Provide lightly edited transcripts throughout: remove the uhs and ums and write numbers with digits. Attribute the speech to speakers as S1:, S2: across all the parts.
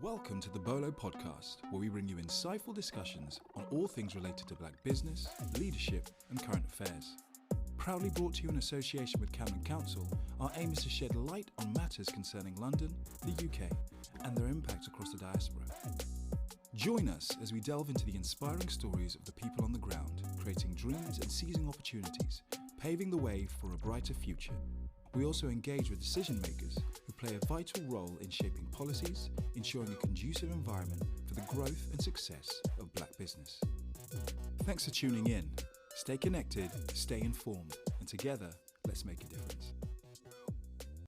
S1: Welcome to the BOLO podcast, where we bring you insightful discussions on all things related to Black business, leadership and current affairs. Proudly brought to you in association with Camden Council, our aim is to shed light on matters concerning London, the UK and their impact across the diaspora. Join us as we delve into the inspiring stories of the people on the ground, creating dreams and seizing opportunities, paving the way for a brighter future. We also engage with decision makers who play a vital role in shaping policies, ensuring a conducive environment for the growth and success of Black business. Thanks for tuning in. Stay connected, stay informed, and together, let's make a difference.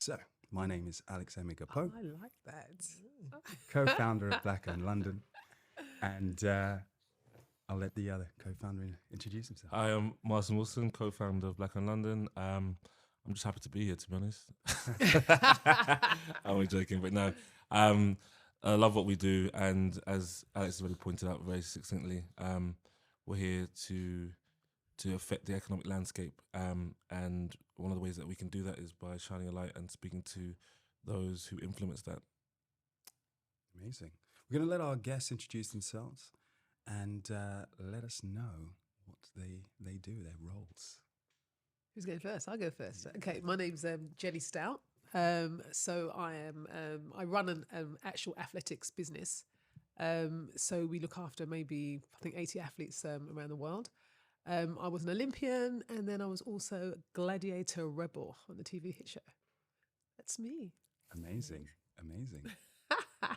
S2: So, my name is Alex Emiga-Pope,
S3: I like that.
S2: co-founder of Black Owned London, and I'll let the other co-founder introduce himself.
S4: I am Martin Wilson, co-founder of Black Owned London. I'm just happy to be here, to be honest. I'm only joking, but no. I love what we do, and as Alex has already pointed out very succinctly, we're here to affect the economic landscape, and one of the ways that we can do that is by shining a light and speaking to those who influence that.
S2: Amazing. We're going to let our guests introduce themselves and let us know what they do, their roles.
S3: Who's going first? I'll go first. Okay, my name's Jenny Stoute. So I run an actual athletics business. So we look after maybe, I think, 80 athletes around the world. I was an Olympian, and then I was also a gladiator rebel on the TV hit show. That's me.
S2: Amazing.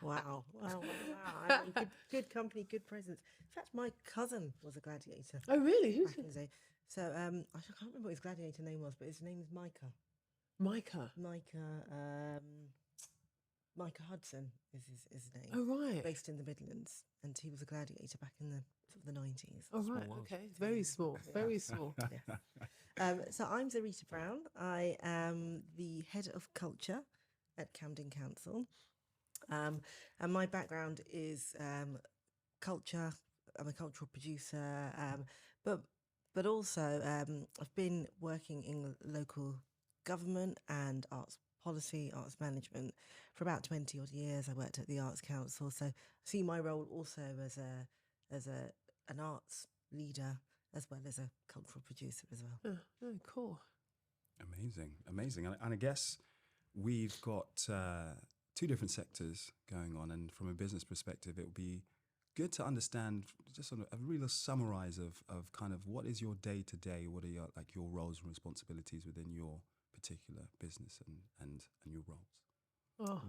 S5: Wow. I mean, good company, good presence. In fact, my cousin was a gladiator.
S3: Oh, really? Who's
S5: back in the day. So I can't remember what his gladiator name was, but his name is Micah.
S3: Micah?
S5: Micah Hudson is his name.
S3: Oh, right.
S5: Based in the Midlands, and he was a gladiator back in the sort of the 90s.
S3: Oh, right. Okay. Very small. Very small.
S5: Yeah. So I'm Zerritha Brown. I am the head of culture at Camden Council. And my background is culture. I'm a cultural producer, but also I've been working in local government and arts policy, arts management for about 20 odd years. I worked at the Arts Council, so I see my role also as an arts leader as well as a cultural producer as well.
S3: Oh, cool.
S2: Amazing. And I guess we've got two different sectors going on, and from a business perspective, it would be good to understand just sort of a real summarize of kind of what is your day to day, what are your roles and responsibilities within your particular business and your roles.
S3: Oh.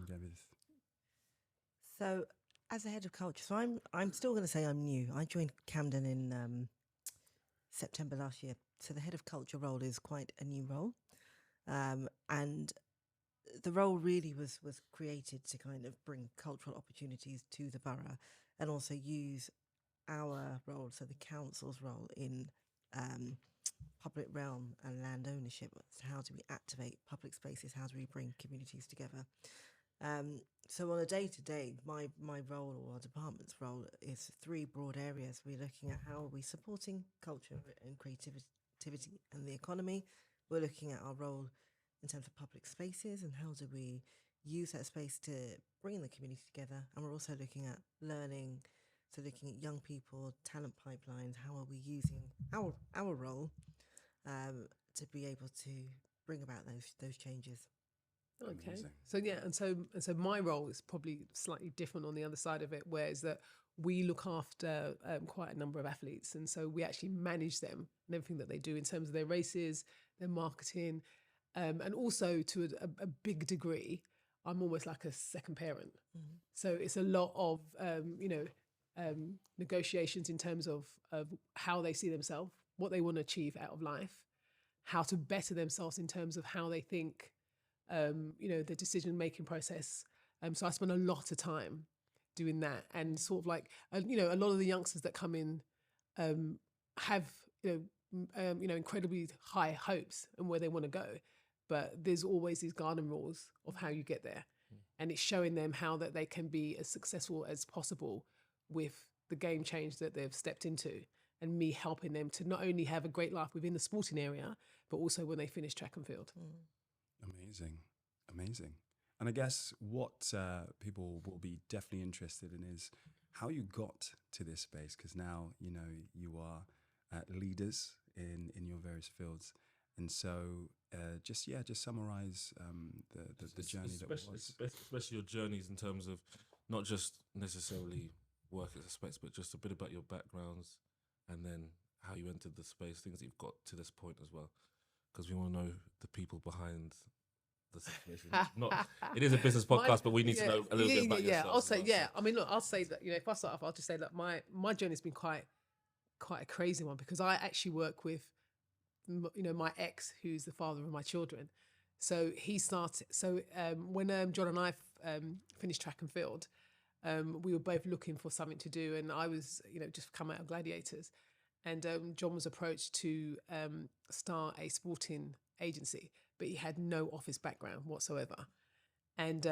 S5: So as a head of culture, so I'm still going to say I'm new. I joined Camden in September last year. So the head of culture role is quite a new role, and the role really was created to kind of bring cultural opportunities to the borough, and also use our role, so the council's role in public realm and land ownership. How do we activate public spaces? How do we bring communities together? So on a day-to-day, my role, or our department's role, is three broad areas. We're looking at how are we supporting culture and creativity and the economy. We're looking at our role in terms of public spaces and how do we use that space to bring the community together. And we're also looking at learning, so looking at young people, talent pipelines. How are we using our role to be able to bring about those changes?
S3: Okay.
S2: Amazing.
S3: So yeah, and so my role is probably slightly different on the other side of it, whereas that we look after quite a number of athletes, and so we actually manage them and everything that they do in terms of their races, their marketing, and also to a big degree, I'm almost like a second parent. Mm-hmm. So it's a lot of negotiations in terms of how they see themselves, what they want to achieve out of life, how to better themselves in terms of how they think. The decision-making process. So I spend a lot of time doing that, and sort of like, a lot of the youngsters that come in have, incredibly high hopes and where they want to go, but there's always these garden rules of how you get there, and it's showing them how that they can be as successful as possible with the game change that they've stepped into, and me helping them to not only have a great life within the sporting area, but also when they finish track and field.
S2: Amazing. And I guess what people will be definitely interested in is how you got to this space, because now, you are leaders in your various fields. And so just summarize the journey that was.
S4: Especially your journeys in terms of not just necessarily work as a space, but just a bit about your backgrounds and then how you entered the space, things that you've got to this point as well. Because we want to know the people behind the situation. It is a business podcast, but we need to know a little bit about yourself.
S3: I'll say, I mean, look, I'll say that, if I start off, I'll just say that my journey's been quite a crazy one, because I actually work with, my ex, who's the father of my children. So he started, when John and I finished track and field, we were both looking for something to do, and I was, just come out of Gladiators, and John was approached to start a sporting agency, but he had no office background whatsoever. And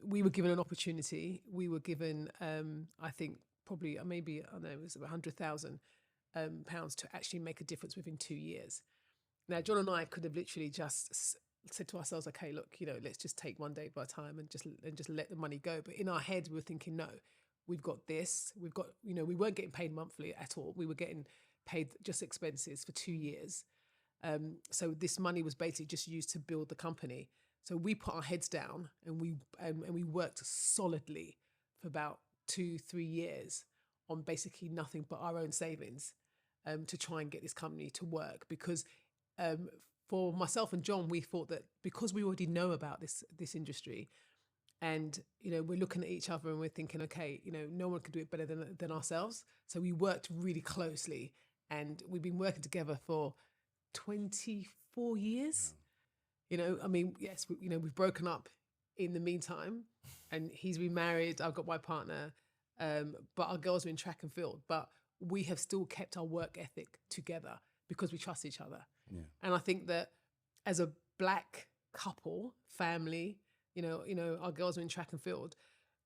S3: we were given an opportunity. We were given, I think, probably maybe, I don't know, it was £100,000 to actually make a difference within 2 years. Now, John and I could have literally just said to ourselves, okay, look, let's just take one day by a time and just let the money go. But in our heads, we were thinking, no, we've got this. We've got, we weren't getting paid monthly at all. We were getting paid just expenses for 2 years. So this money was basically just used to build the company. So we put our heads down and we worked solidly for about 2-3 years on basically nothing but our own savings to try and get this company to work. Because for myself and John, we thought that because we already know about this industry, and we're looking at each other and we're thinking, okay, no one could do it better than ourselves. So we worked really closely, and we've been working together for 24 years. I mean, yes, we've broken up in the meantime, and he's remarried. I've got my partner, but our girls are in track and field. But we have still kept our work ethic together because we trust each other.
S2: Yeah.
S3: And I think that as a Black couple, family, our girls are in track and field.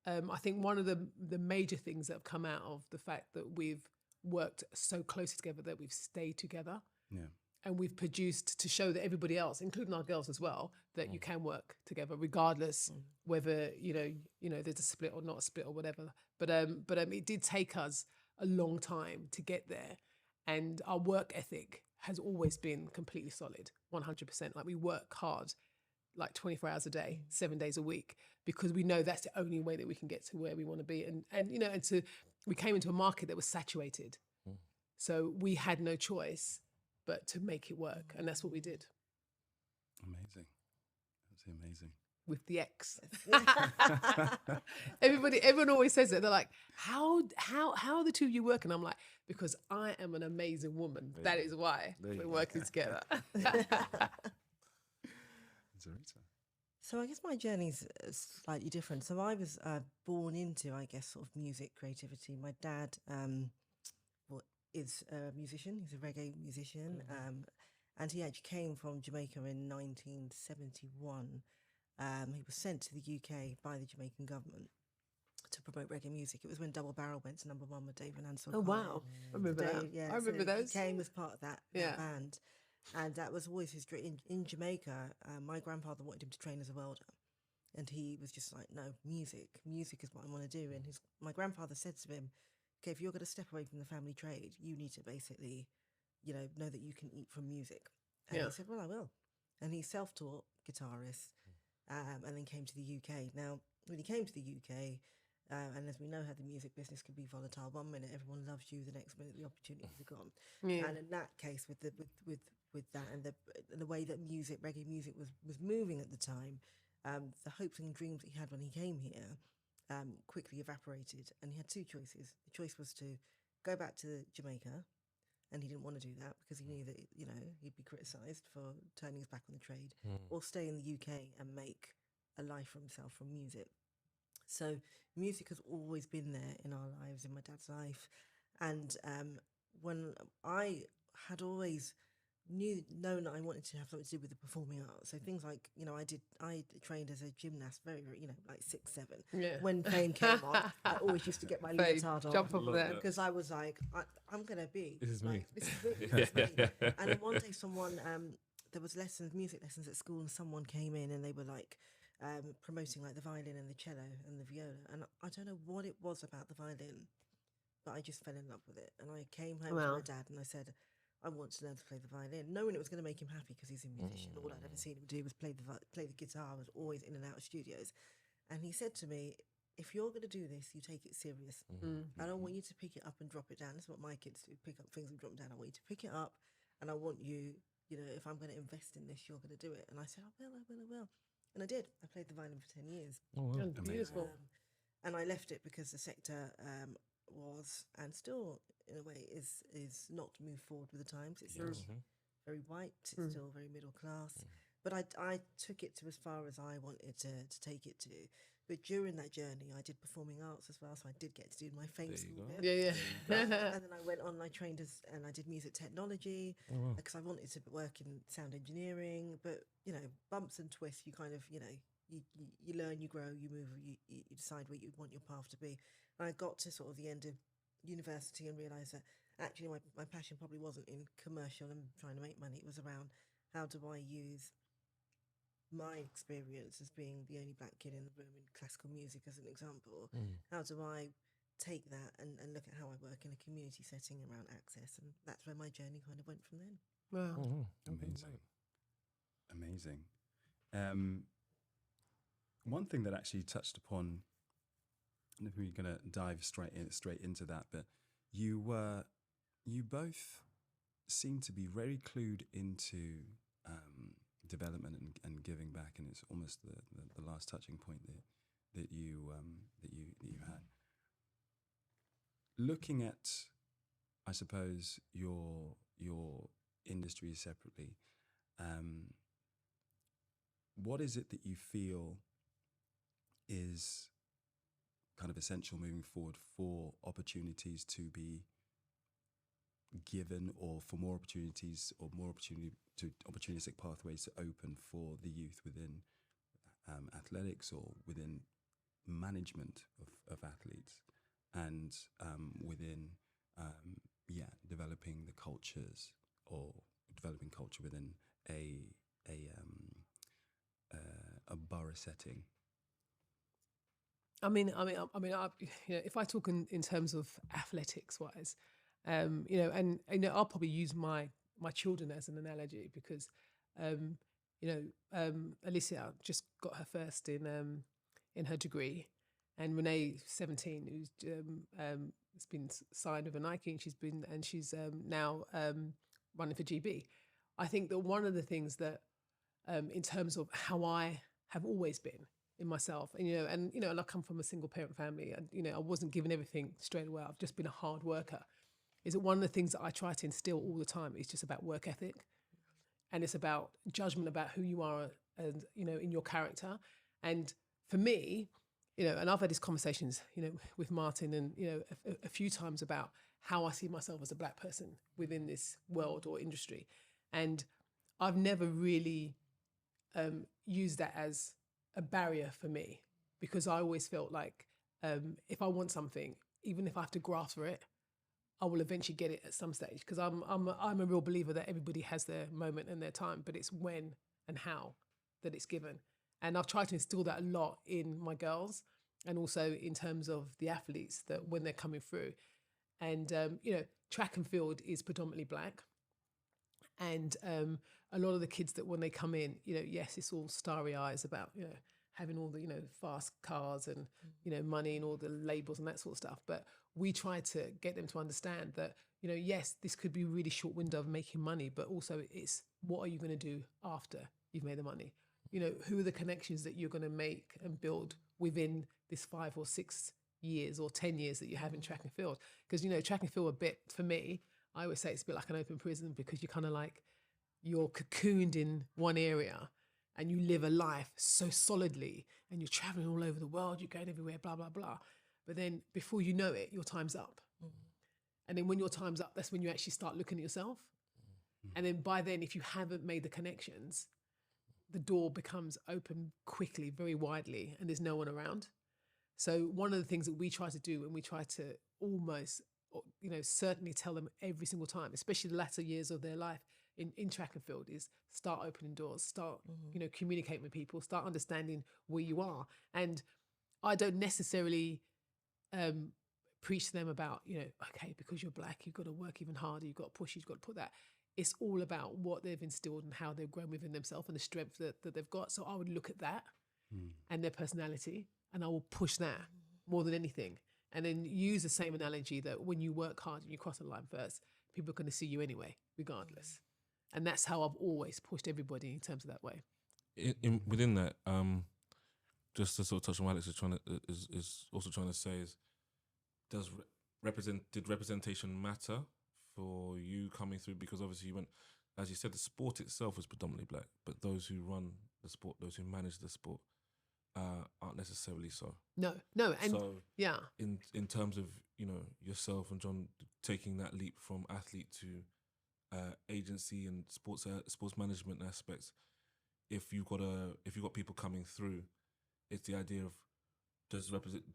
S3: I think one of the major things that have come out of the fact that we've worked so closely together, that we've stayed together.
S2: Yeah.
S3: And we've produced to show that everybody else, including our girls as well, that you can work together regardless whether there's a split or not a split or whatever. But it did take us a long time to get there, and our work ethic has always been completely solid, 100%. Like, we work hard, like 24 hours a day, 7 days a week, because we know that's the only way that we can get to where we want to be. We came into a market that was saturated, so we had no choice but to make it work, and that's what we did.
S2: Amazing. That's amazing.
S3: With the ex. Everyone always says it. They're like, how are the two of you working? I'm like, because I am an amazing woman. That is why we're working together.
S2: Zerritha.
S5: So I guess my journey's slightly different. So I was born into, I guess, sort of music, creativity. My dad is a musician. He's a reggae musician. And he actually came from Jamaica in 1971. He was sent to the UK by the Jamaican government to promote reggae music. It was when Double Barrel went to #1 with Dave and Ansel.
S3: Oh, wow. I remember that.
S5: Yeah,
S3: I remember those.
S5: He came as part of that band. And that was always his dream. In Jamaica, my grandfather wanted him to train as a welder. And he was just like, no, music is what I want to do. And my grandfather said to him, okay, if you're going to step away from the family trade, you need to basically, know that you can eat from music. And he said, well, I will. And he's self-taught guitarist, and then came to the UK. Now, when he came to the UK, and as we know how the music business can be volatile, 1 minute everyone loves you, the next minute the opportunities are gone. Yeah. And in that case, with that and the way that reggae music was moving at the time, the hopes and dreams that he had when he came here quickly evaporated, and he had two choices. The choice was to go back to Jamaica, and he didn't want to do that because he knew that he'd be criticised for turning his back on the trade, or stay in the UK and make a life for himself from music. So music has always been there in our lives, in my dad's life, and when I had always known that I wanted to have something to do with the performing arts. So things like, I trained as a gymnast very, very, like 6, 7. Yeah. When Fame came on, I always used to get my leotard on.
S3: Jump over there.
S5: Because I was like, I'm going to be.
S4: This is me.
S5: This is me. And then one day someone, there was music lessons at school, and someone came in and they were like, promoting like the violin and the cello and the viola. And I don't know what it was about the violin, but I just fell in love with it. And I came home to
S3: Wow.
S5: my dad and I said, I want to learn to play the violin, knowing it was going to make him happy because he's a musician. All I'd ever seen him do was play the guitar. I was always in and out of studios. And he said to me, if you're going to do this, you take it serious. I don't want you to pick it up and drop it down. That's what my kids do, pick up things and drop them down. I want you to pick it up, and I want you, if I'm going to invest in this, you're going to do it. And I said, I will. And I did. I played the violin for 10 years.
S4: Oh, wow.
S3: Beautiful.
S5: And I left it because the sector was, and still in a way is not moved forward with the times. It's still very white. It's still very middle class. But I took it to as far as I wanted to take it to. But during that journey, I did performing arts as well, so I did get to do my fame school bit.
S3: Yeah.
S5: And then I went on, I trained and I did music technology because I wanted to work in sound engineering. But, bumps and twists, you kind of, you learn, you grow, you move, you decide where you want your path to be. And I got to sort of the end of university and realised that actually my passion probably wasn't in commercial and trying to make money. It was around how do I use my experience as being the only black kid in the room in classical music as an example. How do I take that and look at how I work in a community setting around access? And that's where my journey kind of went from then.
S3: Wow.
S2: Amazing. One thing that actually touched upon, and if we're going to dive straight into that, but you both seem to be very clued into development and giving back, and it's almost the last touching point that you had. Looking at, I suppose, your industry separately, what is it that you feel is kind of essential moving forward for opportunities to be given, or for more opportunities or more opportunistic pathways to open for the youth within athletics or within management of athletes, and within developing the cultures, or developing culture within a borough setting?
S3: I mean, if I talk in terms of athletics wise, I'll probably use my children as an analogy because, Alicia just got her first in her degree, and Renee, 17, who's has been signed with a Nike, and she's now running for GB. I think that one of the things that, in terms of how I have always been in myself, and I come from a single parent family, and I wasn't given everything straight away. I've just been a hard worker. Is that one of the things that I try to instill all the time is just about work ethic, and it's about judgment about who you are, and in your character. And for me, and I've had these conversations, with Martin, and a few times about how I see myself as a black person within this world or industry, and I've never really used that as a barrier for me, because I always felt like if I want something, even if I have to graft for it, I will eventually get it at some stage, because I'm a real believer that everybody has their moment and their time, but it's when and how that it's given. And I've tried to instill that a lot in my girls, and also in terms of the athletes, that when they're coming through. And, track and field is predominantly black. And a lot of the kids that when they come in, yes, it's all starry eyes about, having all the, fast cars and, money and all the labels and that sort of stuff. But we try to get them to understand that, yes, this could be a really short window of making money, but also it's what are you going to do after you've made the money? Who are the connections that you're going to make and build within this 5 or 6 years or 10 years that you have in track and field? Because, track and field a bit, for me, I always say it's a bit like an open prison, because you're kind of like, you're cocooned in one area and you live a life so solidly, and you're traveling all over the world, you're going everywhere, blah, blah, blah. But then before you know it, your time's up. And then when your time's up, that's when you actually start looking at yourself. And then by then, if you haven't made the connections, the door becomes open quickly, very widely, and there's no one around. So one of the things that we try to do, and we try to almost, certainly tell them every single time, especially the latter years of their life, in track and field is start opening doors, start, communicating with people, start understanding where you are. And I don't necessarily preach to them about, okay, because you're black, you've got to work even harder, you've got to push, you've got to put that. It's all about what they've instilled and how they've grown within themselves and the strength that they've got. So I would look at that and their personality, and I will push that more than anything. And then use the same analogy that when you work hard and you cross the line first, people are going to see you anyway, regardless. And that's how I've always pushed everybody in terms of that way.
S4: Within that, just to sort of touch on what Alex is also trying to say is, did representation matter for you coming through? Because obviously you went, as you said, the sport itself was predominantly black, but those who run the sport, those who manage the sport, aren't necessarily so.
S3: No, and
S4: so
S3: yeah.
S4: In terms of yourself and John taking that leap from athlete to agency and sports management aspects, if you've got people coming through, it's the idea of do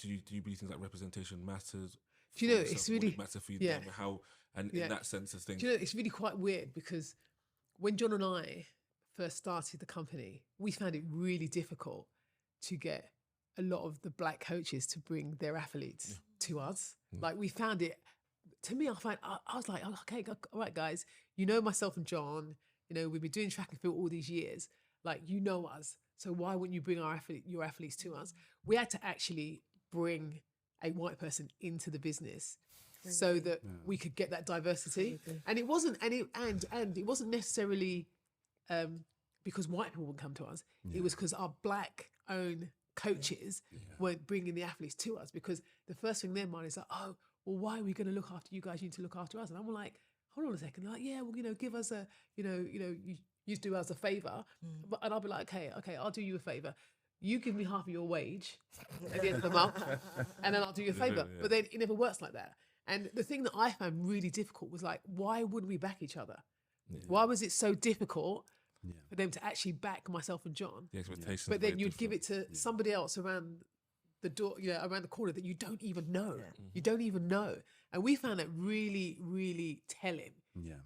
S4: you believe things like representation matters?
S3: Do you know it's really
S4: matter for you?
S3: Yeah.
S4: How and in that sense of things.
S3: Do you know it's really quite weird because when John and I first started the company, we found it really difficult to get a lot of the black coaches to bring their athletes to us. Like we found it, to me, I was like, okay, all right, guys, myself and John, we've been doing track and field all these years. Like, us. So why wouldn't you bring your athletes to us? We had to actually bring a white person into the business so that we could get that diversity. And it wasn't, and it wasn't necessarily because white people wouldn't come to us. It was because our black owned coaches weren't bringing the athletes to us, because the first thing in their mind is like, oh, well, why are we going to look after you guys? You need to look after us. And I'm like, hold on a second. They're like, yeah, well, give us a, you do us a favor. And I'll be like, okay, I'll do you a favor. You give me half of your wage at the end of the month, and then I'll do you a favor.
S4: Yeah.
S3: But then it never works like that. And the thing that I found really difficult was like, why wouldn't we back each other? Yeah. Why was it so difficult for them to actually back myself and John?
S4: The expectations.
S3: But then you'd give it to somebody else around the door, around the corner that you don't even know. Yeah. You don't even know. And we found it really, really telling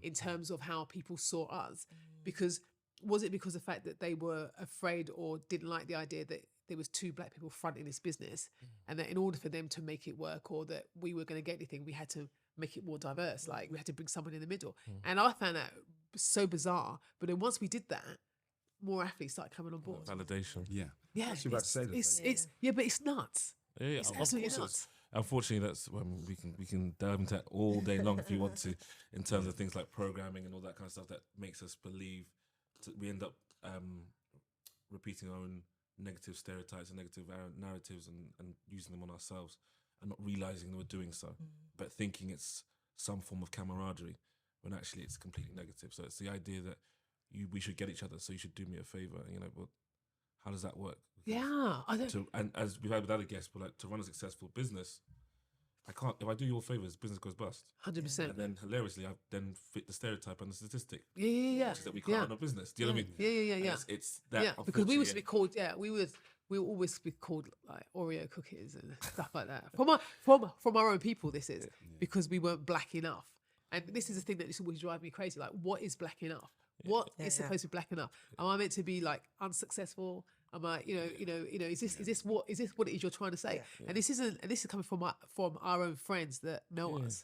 S3: in terms of how people saw us. Because was it because of the fact that they were afraid or didn't like the idea that there was two black people fronting this business, and that in order for them to make it work or that we were going to get anything, we had to make it more diverse. Like we had to bring someone in the middle. And I found that so bizarre. But then once we did that, more athletes started coming on board.
S4: Validation.
S2: Yeah.
S3: Yeah.
S2: I was about to say that.
S3: But it's nuts.
S4: Yeah,
S3: it's absolutely nuts.
S4: Unfortunately, that's when we can delve into that all day long if you want to, in terms of things like programming and all that kind of stuff that makes us believe. We end up repeating our own negative stereotypes and negative narratives and using them on ourselves, and not realizing that we're doing so, but thinking it's some form of camaraderie when actually it's completely negative. So it's the idea that we should get each other, so you should do me a favor. But how does that work? Because and as we've had with other guests, but like to run a successful business, I can't. If I do you all favors, business goes bust.
S3: 100%.
S4: And then hilariously, I then fit the stereotype and the statistic.
S3: Yeah.
S4: Which is that we can't run a business. Do you know what I
S3: mean? Yeah.
S4: It's that.
S3: Yeah, because we used to be called. Yeah, we would always be called like Oreo cookies and stuff like that from our own people. This is because we weren't black enough, and this is the thing that just always drives me crazy. Like, what is black enough? What is supposed to be black enough? Am I meant to be like unsuccessful? Am I, is this what it is you're trying to say? Yeah. And this is coming from our own friends that know us,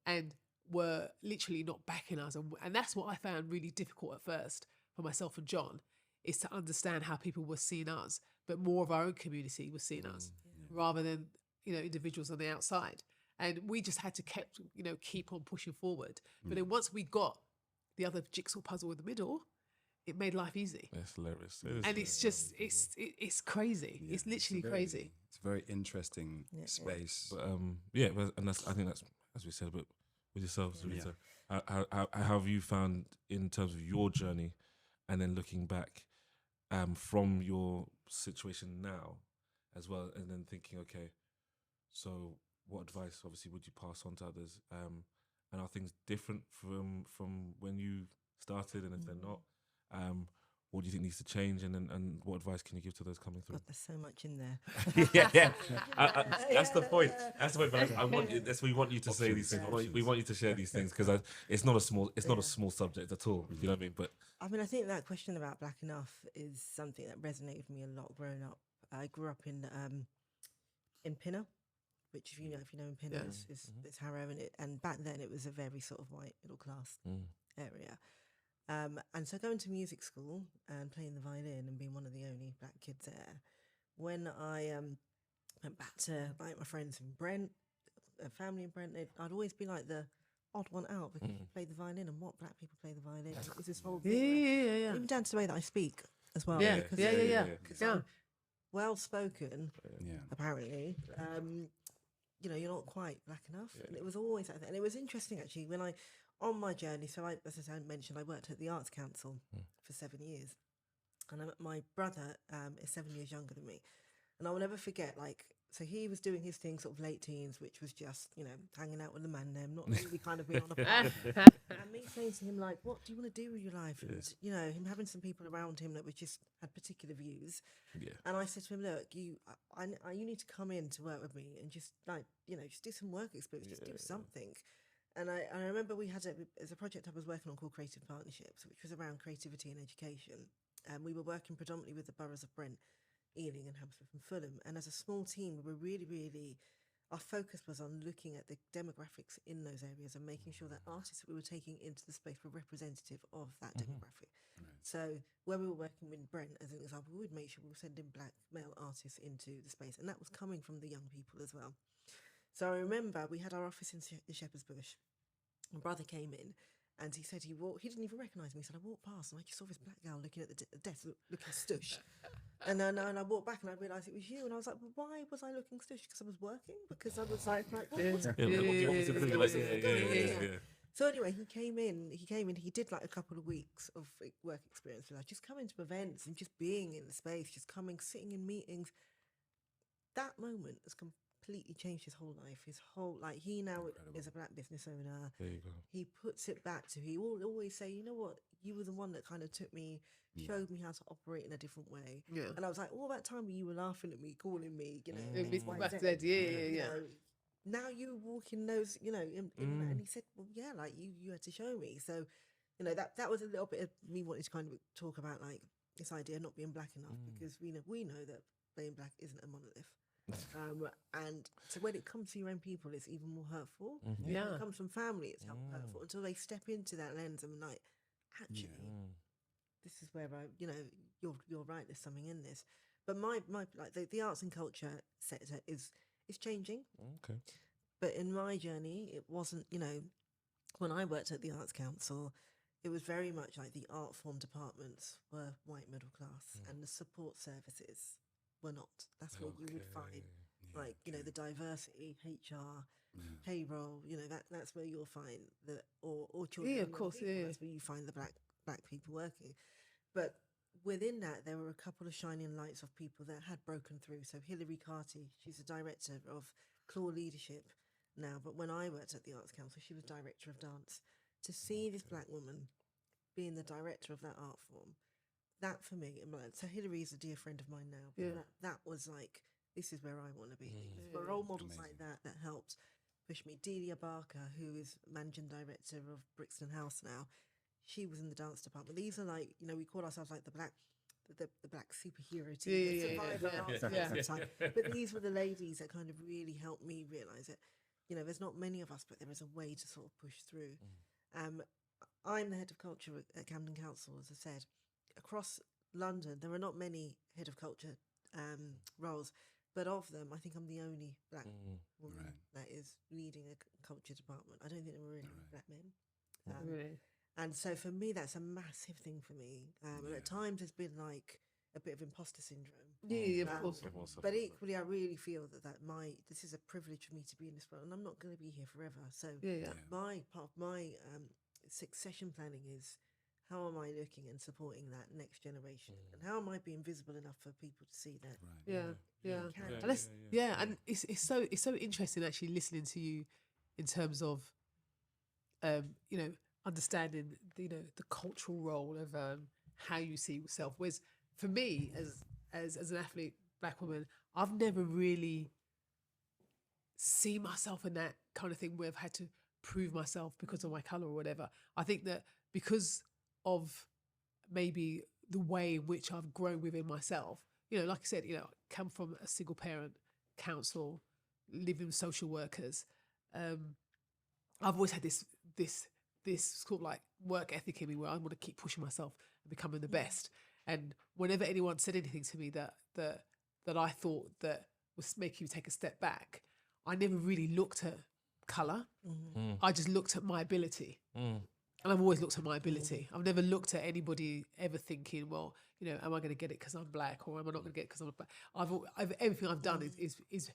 S3: and were literally not backing us, and that's what I found really difficult at first for myself and John, is to understand how people were seeing us, but more of our own community was seeing us rather than individuals on the outside, and we just had to keep on pushing forward. But then once we got the other jigsaw puzzle in the middle, it made life easy.
S4: That's hilarious.
S3: And it's just, it's crazy. Yeah, it's literally crazy.
S2: It's a very interesting space.
S4: But and I think that's, as we said, but with yourself, Zerritha, how have you found in terms of your journey, and then looking back from your situation now as well, and then thinking, okay, so what advice obviously would you pass on to others? And are things different from when you started? And if they're not, what do you think needs to change, and what advice can you give to those coming through?
S5: God, there's so much in there.
S4: Yeah. That's the point. That's the point. But I want you, that's what we want you to say these things. We want you to share these things because it's not a small subject at all. You know what I mean? But
S5: I mean, I think that question about Black enough is something that resonated with me a lot growing up. I grew up in Pinner, which if you know in Pinner is Harrow, and back then it was a very sort of white middle class area. And so going to music school and playing the violin and being one of the only black kids there, when I went back to like my friends in Brent, family in Brent, I'd always be like the odd one out because you play the violin, and what black people play the violin. It was this whole thing.
S3: Yeah.
S5: Even down to the way that I speak as well.
S3: Yeah.
S5: Because
S3: Yeah.
S5: well spoken,
S2: Yeah.
S5: apparently. You know, you're not quite black enough. And it was always like that. And it was interesting actually when on my journey, so as I mentioned, I worked at the Arts Council for 7 years. And my brother is 7 years younger than me. And I will never forget, like, so he was doing his thing sort of late teens, which was just, you know, hanging out with the man them, not really kind of being on a path. And me saying to him, like, what do you want to do with your life? And, you know, him having some people around him that had particular views. Yeah. And I said to him, look, you need to come in to work with me and just, like, you know, just do some work experience, just do something. And I remember we had as a project I was working on called Creative Partnerships, which was around creativity and education. And we were working predominantly with the boroughs of Brent, Ealing and Hammersmith and Fulham. And as a small team, we were really, our focus was on looking at the demographics in those areas and making sure that artists that we were taking into the space were representative of that demographic. Right. So where we were working with Brent, as an example, we would make sure we were sending black male artists into the space. And that was coming from the young people as well. So I remember we had our office in Shepherd's Bush. My brother came in and he said he didn't even recognise me. He said, I walked past and I just saw this black girl looking at the desk, looking stush. And then I walked back and I realised it was you. And I was like, well, why was I looking stush? Because I was working? Because I was like what was So anyway, he came in, he did like a couple of weeks of work experience with us, just coming to events and just being in the space, just coming, sitting in meetings. That moment has completely changed his whole life. He now is a black business owner.
S4: There you go.
S5: He puts it back to, he will always say, you know what, you were the one that kind of took me, showed me how to operate in a different way. Yeah. And I was like, all that time when you were laughing at me, calling me, you know, now you walk in those, you know, and he said, well, yeah, like you had to show me. So, you know, that was a little bit of me wanting to kind of talk about like this idea of not being black enough, because we know that being black isn't a monolith. And so when it comes to your own people, it's even more hurtful. When it comes from family, it's hurtful until they step into that lens and like, actually, this is where you know, you're right. There's something in this. But my like the arts and culture sector is changing. Okay. But in my journey, it wasn't. You know, when I worked at the Arts Council, it was very much like the art form departments were white middle class, and the support services were not. That's what you would find, like, you know, the diversity, HR, payroll, you know, that's where you'll find or children. Yeah, of course, that's where you find the black people working. But within that, there were a couple of shining lights of people that had broken through. So Hilary Carty, she's the director of Claw Leadership now, but when I worked at the Arts Council, she was director of dance. To see this black woman being the director of that art form, that for me, so Hilary's a dear friend of mine now, but that was like, this is where I want to be. For role models like that helped push me. Delia Barker, who is managing director of Brixton House now, she was in the dance department. These are like, you know, we call ourselves like the black superhero team. But these were the ladies that kind of really helped me realise that, you know, there's not many of us, but there is a way to sort of push through. I'm the head of culture at Camden Council, as I said. Across London, there are not many head of culture roles, but of them, I think I'm the only black woman that is leading a culture department. I don't think there were any black men. And so for me, that's a massive thing for me. And at times, there's been like a bit of imposter syndrome. Of course. But equally, I really feel that this is a privilege for me to be in this role, and I'm not going to be here forever. So my part of my succession planning is, how am I looking and supporting that next generation? And how am I being visible enough for people to see that?
S3: And it's so interesting actually listening to you in terms of, you know, understanding the cultural role of how you see yourself. Whereas for me, as an athlete, black woman, I've never really seen myself in that kind of thing where I've had to prove myself because of my colour or whatever. I think that because of maybe the way in which I've grown within myself, like I said, come from a single parent, council, living with social workers. I've always had this sort of like work ethic in me where I want to keep pushing myself and becoming the best. And whenever anyone said anything to me that I thought that was making me take a step back, I never really looked at colour. I just looked at my ability. And I've always looked at my ability. I've never looked at anybody ever thinking, well, am I going to get it because I'm black, or am I not going to get it because I'm black? Everything I've done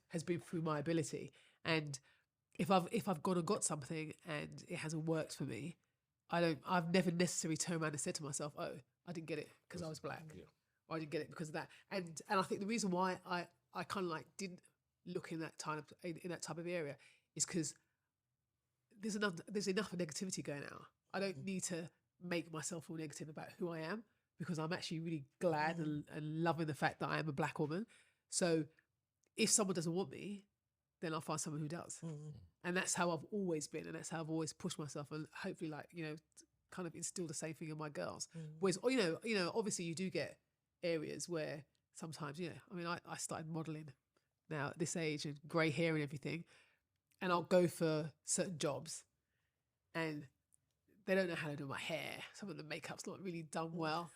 S3: has been through my ability. And if I've gone and got something and it hasn't worked for me, I've never necessarily turned around and said to myself, oh, I didn't get it because I was black, or I didn't get it because of that. And I think the reason why I kind of like didn't look in that type of area is because there's enough negativity going out. I don't need to make myself feel negative about who I am, because I'm actually really glad and loving the fact that I am a black woman. So if someone doesn't want me, then I'll find someone who does. And that's how I've always been, and that's how I've always pushed myself, and hopefully kind of instill the same thing in my girls. Whereas, obviously you do get areas where sometimes, I started modelling now at this age and grey hair and everything, and I'll go for certain jobs and they don't know how to do my hair. Some of the makeup's not really done well,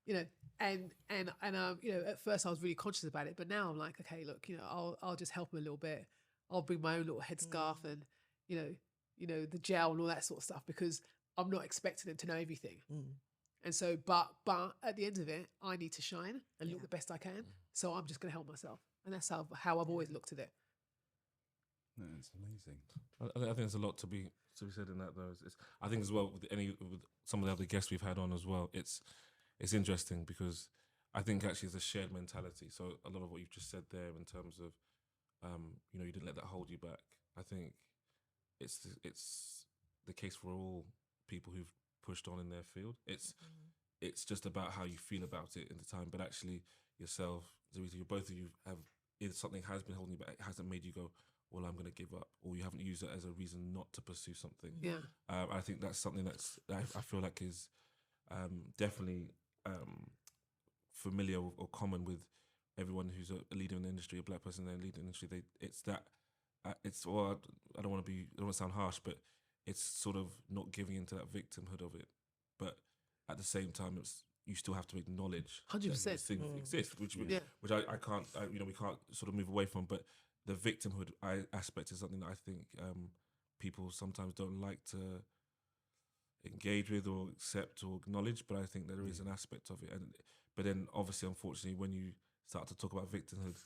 S3: and at first I was really conscious about it, but now I'm like, okay, look, I'll just help them a little bit. I'll bring my own little headscarf and, the gel and all that sort of stuff, because I'm not expecting them to know everything. And so, but at the end of it, I need to shine and look the best I can. So I'm just going to help myself. And that's how I've always looked at it.
S2: It's amazing.
S4: I think there's a lot to be said in that, though. I think as well with some of the other guests we've had on as well, it's interesting because I think actually it's a shared mentality. So a lot of what you've just said there in terms of, you didn't let that hold you back. I think it's the case for all people who've pushed on in their field. It's just about how you feel about it in the time. But actually, yourself, Zerritha, both of you have, if something has been holding you back, it hasn't made you go, well, I'm going to give up, or you haven't used it as a reason not to pursue something.
S3: Yeah.
S4: I think that's something that I feel like is definitely familiar or common with everyone who's a leader in the industry, a black person in the leader in the industry. I don't want to sound harsh, but it's sort of not giving into that victimhood of it. But at the same time, you still have to acknowledge
S3: 100%
S4: things exist, which I can't, we can't sort of move away from. But the victimhood aspect is something that I think people sometimes don't like to engage with or accept or acknowledge. But I think there is an aspect of it. But then, obviously, unfortunately, when you start to talk about victimhood,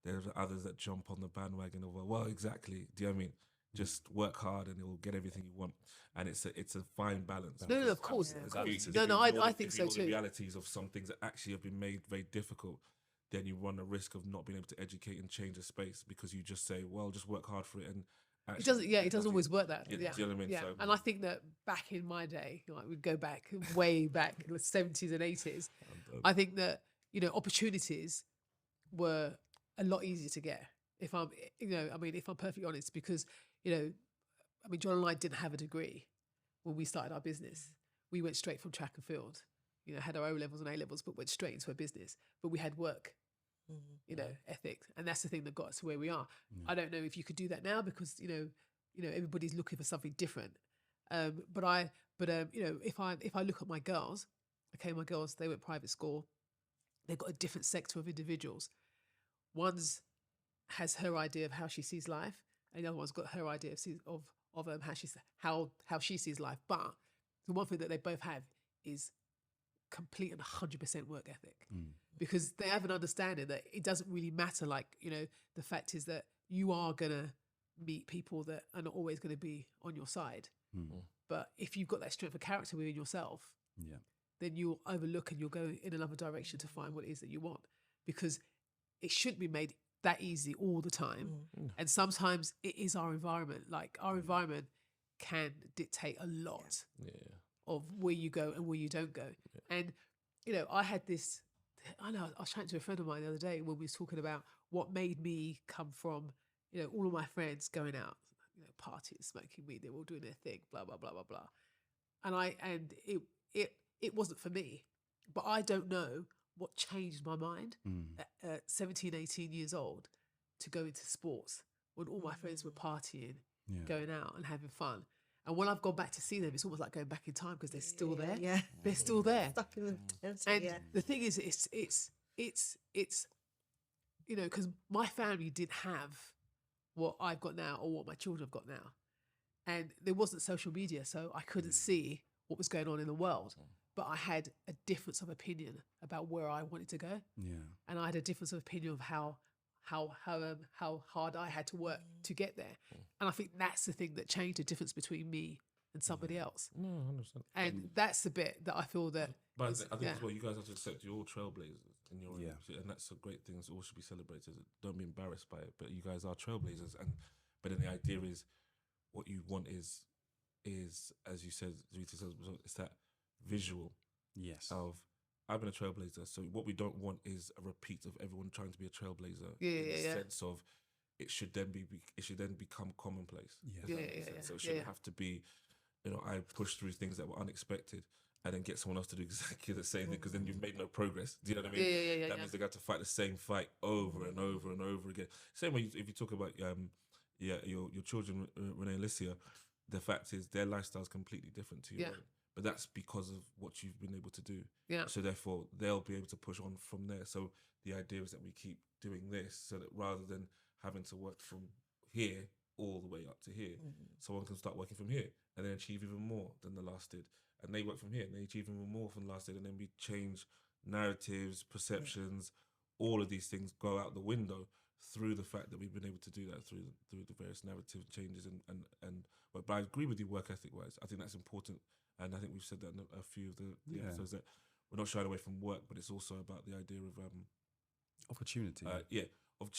S4: there's others that jump on the bandwagon of, well, exactly. Do you know what I mean? Just work hard and you'll get everything you want. And it's a fine balance.
S3: No, of course. I think so too.
S4: The realities of some things that actually have been made very difficult, then you run the risk of not being able to educate and change the space because you just say, well, just work hard for it. And actually,
S3: it doesn't always work that.
S4: Do you know what I mean?
S3: Yeah.
S4: So,
S3: and I think that back in my day, we'd go back way back in the 70s and 80s. I think that, opportunities were a lot easier to get. If I'm perfectly honest, because, John and I didn't have a degree when we started our business. We went straight from track and field, had our O levels and A levels, but went straight into a business. But we had work, ethics, and that's the thing that got us to where we are. I don't know if you could do that now because everybody's looking for something different. But if I look at my girls, they went private school. They've got a different sector of individuals. One's has her idea of how she sees life, and the other one's got her idea of how she sees life. But the one thing that they both have is complete and 100% work ethic, because they have an understanding that it doesn't really matter. Like, the fact is that you are gonna meet people that are not always going to be on your side. But if you've got that strength of character within yourself, then you'll overlook and you'll go in another direction to find what it is that you want, because it shouldn't be made that easy all the time. And sometimes it is our environment. Like, our environment can dictate a lot of where you go and where you don't go. And I had this. I know I was chatting to a friend of mine the other day when we was talking about what made me come from, all of my friends going out, partying, smoking weed, they were all doing their thing, blah blah blah blah blah, and it wasn't for me, but I don't know what changed my mind at 17, 18 years old to go into sports when all my friends were partying, going out and having fun. And when I've gone back to see them, it's almost like going back in time because they're still there.
S5: Yeah.
S3: They're still there.
S5: Stuck in the tent.
S3: And the thing is, it's because my family didn't have what I've got now or what my children have got now. And there wasn't social media, so I couldn't see what was going on in the world. But I had a difference of opinion about where I wanted to go.
S2: Yeah.
S3: And I had a difference of opinion of how hard I had to work to get there. And I think that's the thing that changed the difference between me and somebody else.
S4: No, 100%.
S3: And that's the bit that I feel that.
S4: But I think as well, you guys have to accept you're all trailblazers in your
S2: Yeah.
S4: industry, and that's a great thing. It all should be celebrated. Don't be embarrassed by it. But you guys are trailblazers, but then the idea is, what you want is as you said, Zerritha says, it's that visual
S2: Yes.
S4: of I've been a trailblazer. So what we don't want is a repeat of everyone trying to be a trailblazer.
S3: Yeah,
S4: in the
S3: yeah.
S4: sense of it should then become commonplace.
S2: Yes.
S4: if that makes sense. So it shouldn't have to be, I pushed through things that were unexpected and then get someone else to do exactly the same thing because then you've made no progress. Do you know what I mean?
S3: Yeah.
S4: That means they got to fight the same fight over and over and over again. Same way if you talk about your children, Renee and Alicia, the fact is their lifestyle is completely different to your own. But that's because of what you've been able to do.
S3: Yeah.
S4: So therefore, they'll be able to push on from there. So the idea is that we keep doing this so that rather than having to work from here all the way up to here, someone can start working from here and then achieve even more than the last did. And they work from here and they achieve even more from the last did. And then we change narratives, perceptions, all of these things go out the window through the fact that we've been able to do that through the various narrative changes but I agree with you work ethic wise. I think that's important. And I think we've said that in a few of the episodes that we're not shying away from work, but it's also about the idea of
S2: opportunity.
S4: Of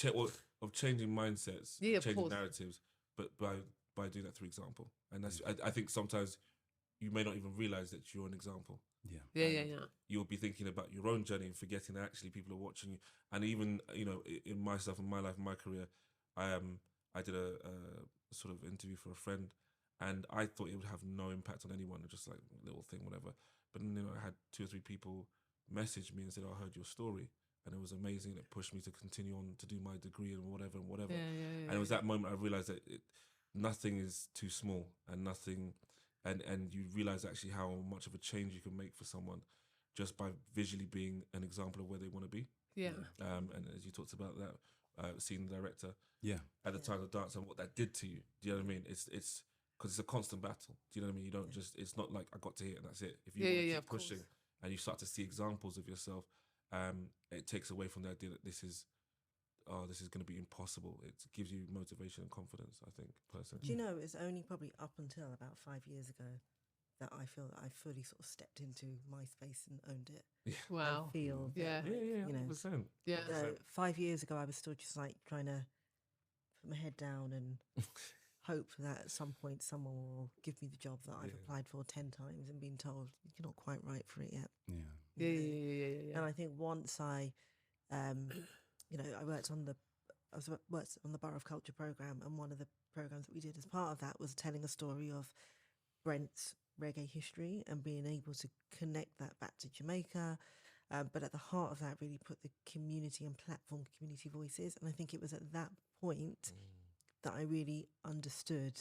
S4: changing mindsets, changing narratives, but by doing that through example. And that's I think sometimes you may not even realize that you're an example.
S3: Yeah.
S4: You'll be thinking about your own journey and forgetting that actually people are watching you. And even in myself, in my life, in my career, I did a sort of interview for a friend. And I thought it would have no impact on anyone, just like a little thing, whatever. But then, I had 2 or 3 people message me and said, I heard your story. And it was amazing. It pushed me to continue on to do my degree and whatever.
S3: Yeah.
S4: And it was that moment I realized that nothing is too small and nothing, and you realize actually how much of a change you can make for someone just by visually being an example of where they want to be.
S3: Yeah.
S4: And as you talked about that, seeing the director at the time of dance and what that did to you. Do you know what I mean? It's because it's a constant battle. Do you know what I mean? You don't just, it's not like I got to here and that's it. If you keep pushing and you start to see examples of yourself, it takes away from the idea that this is going to be impossible. It gives you motivation and confidence, I think, personally.
S5: Do you know, it's only probably up until about 5 years ago that I feel that I fully sort of stepped into my space and owned it.
S4: Yeah.
S3: Wow.
S5: I feel
S3: Yeah.
S5: you know,
S4: 100%.
S3: Yeah.
S5: 5 years ago, I was still just like trying to put my head down and hope that at some point someone will give me the job that I've applied for 10 times and been told you're not quite right for it yet.
S3: Yeah.
S5: And I think once I worked on the Borough of Culture programme, and one of the programmes that we did as part of that was telling a story of Brent's reggae history and being able to connect that back to Jamaica. But at the heart of that, really put the community and platform community voices. And I think it was at that point that I really understood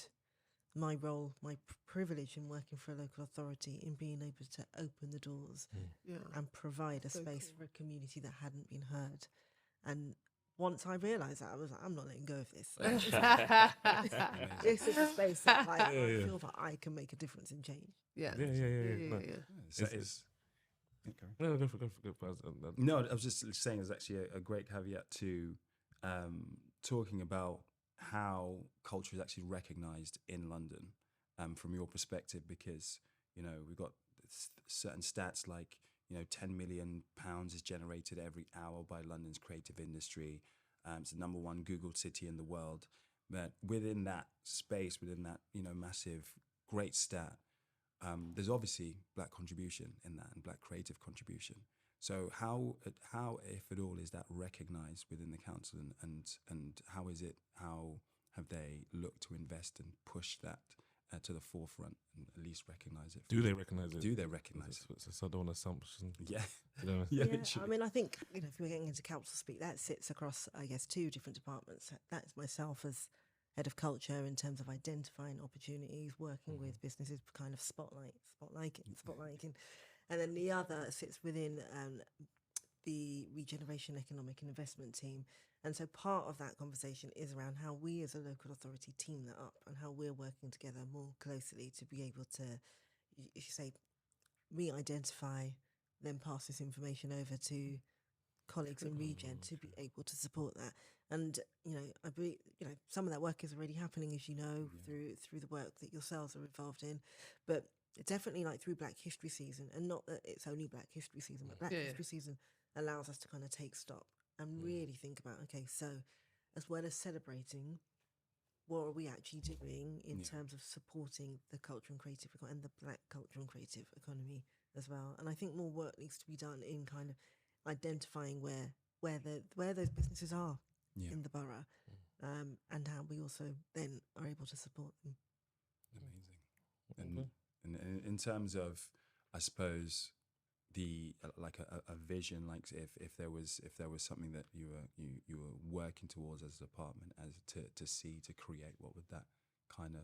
S5: my role, my privilege in working for a local authority, in being able to open the doors and provide a space for a community that hadn't been heard. And once I realised that, I was like, I'm not letting go of this. This is a space that I feel that I can make a difference and change.
S3: Yeah.
S2: So it's,
S4: No, go for it.
S2: no, I was just saying there's actually a great caveat to talking about how culture is actually recognised in London from your perspective, because, we've got certain stats like, 10 million pounds is generated every hour by London's creative industry. It's the number 1 Googled city in the world. But within that space, within that, massive, great stat, there's obviously Black contribution in that and Black creative contribution. So how, if at all, is that recognised within the council, and how have they looked to invest and push that to the forefront and at least recognise it?
S4: Do they recognise it?
S2: Do they recognise it?
S4: It's a sudden assumption.
S2: Yeah.
S4: You know?
S2: Yeah,
S5: I
S2: literally.
S5: mean, I think, if we're getting into council speak, that sits across, I guess, 2 different departments. That's myself as head of culture in terms of identifying opportunities, working with businesses, kind of spotlighting. And then the other sits within the Regeneration Economic and Investment team. And so part of that conversation is around how we as a local authority team that up and how we're working together more closely to be able to, if you say, re-identify, then pass this information over to colleagues in Regen to be able to support that. And, I believe, some of that work is already happening, as you know, through the work that yourselves are involved in. But definitely like through Black History Season, and not that it's only Black History Season, but Black History Season allows us to kind of take stock and really think about, okay, so as well as celebrating, what are we actually doing in terms of supporting the culture and creative and the Black culture and creative economy as well? And I think more work needs to be done in kind of identifying where those businesses are in the borough, and how we also then are able to support them.
S2: Amazing. And in terms of, I suppose, the like a vision, like if there was something that you were working towards as a department, as to create, what would that kind of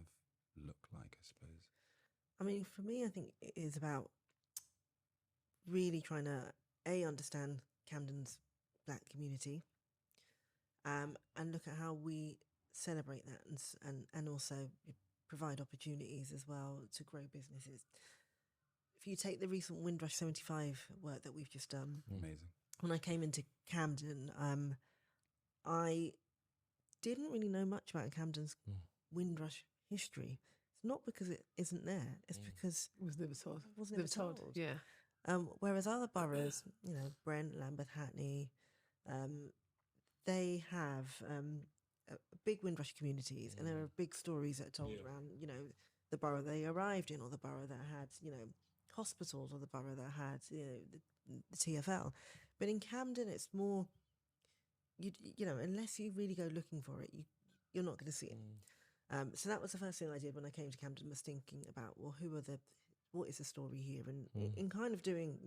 S2: look like, I suppose?
S5: I mean, for me, I think it is about really trying to understand Camden's Black community, and look at how we celebrate that and also provide opportunities as well to grow businesses. If you take the recent Windrush 75 work that we've just done,
S2: Amazing.
S5: When I came into Camden, I didn't really know much about Camden's Windrush history. It's not because it isn't there, it's because
S3: It was never told.
S5: it wasn't ever told.
S3: Yeah.
S5: Whereas other boroughs, Brent, Lambeth, Hackney, they have big Windrush communities, and there are big stories that are told around, the borough they arrived in, or the borough that had, hospitals, or the borough that had, the TFL. But in Camden, it's more, unless you really go looking for it, you're not going to see it. So that was the first thing I did when I came to Camden, was thinking about, well, what is the story here? And in kind of doing,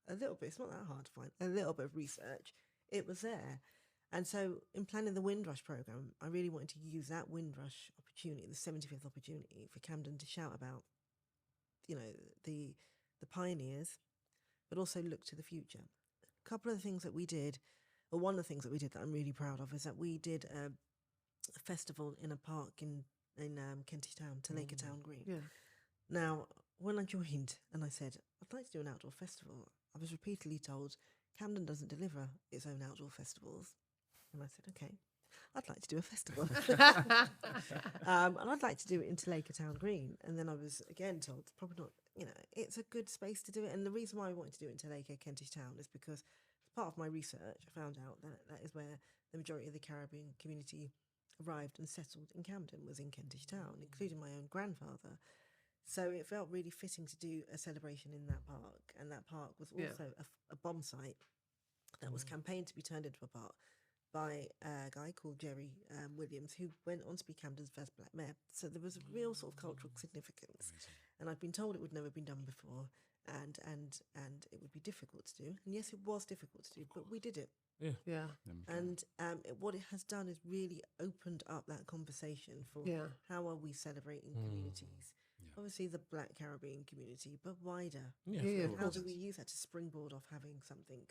S5: a little bit, it's not that hard to find, a little bit of research, it was there. And so in planning the Windrush programme, I really wanted to use that Windrush opportunity, the 75th opportunity, for Camden to shout about, the pioneers, but also look to the future. A couple of the things that we did, or one of the things that we did that I'm really proud of, is that we did a festival in a park in Kentish Town, Talaker Town Green.
S3: Yeah.
S5: Now, when I joined and I said, I'd like to do an outdoor festival, I was repeatedly told, Camden doesn't deliver its own outdoor festivals. And I said, okay, I'd like to do a festival. And I'd like to do it in Talaker Town Green. And then I was again told, it's probably not, it's a good space to do it. And the reason why I wanted to do it in Talaker, Kentish Town, is because as part of my research, I found out that is where the majority of the Caribbean community arrived and settled in Camden, was in Kentish Town, including my own grandfather. So it felt really fitting to do a celebration in that park. And that park was also a bomb site that was campaigned to be turned into a park by a guy called Jerry Williams, who went on to be Camden's first Black mayor. So there was a real sort of cultural significance. And I'd been told it would never been done before, and it would be difficult to do. And yes, it was difficult to do, but we did it.
S3: Yeah.
S5: And what it has done is really opened up that conversation for how are we celebrating communities. Obviously the Black Caribbean community, but wider. How do we use that to springboard off having something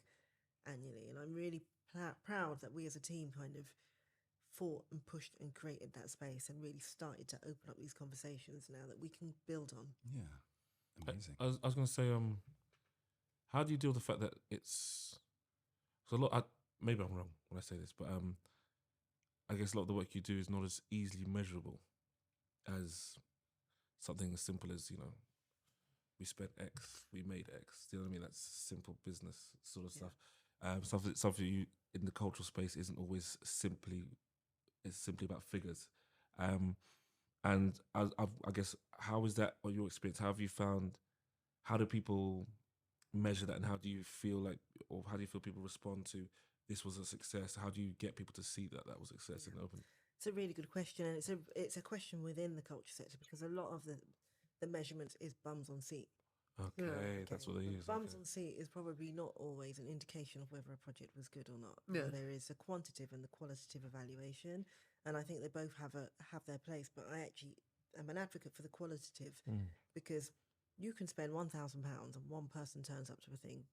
S5: annually? And I'm really proud that we as a team kind of fought and pushed and created that space and really started to open up these conversations now that we can build on.
S2: Yeah, amazing.
S4: I was going to say, how do you deal with the fact that it's a lot? Maybe I'm wrong when I say this, but I guess a lot of the work you do is not as easily measurable as something as simple as, we spent X, we made X. Do you know what I mean? That's simple business sort of stuff. Something you in the cultural space isn't always simply about figures. And I guess, how is that, or your experience? How have you found? How do people measure that, and how do you feel like, or how do you feel people respond to this was a success? How do you get people to see that was a success in the open?
S5: It's a really good question, and it's a question within the culture sector, because a lot of the measurements is bums on seat.
S4: Okay, that's what they use.
S5: Bums on seat is probably not always an indication of whether a project was good or not.
S3: Yeah.
S5: There is a quantitative and the qualitative evaluation, and I think they both have their place. But I actually am an advocate for the qualitative, because you can spend £1,000 and one person turns up to a thing.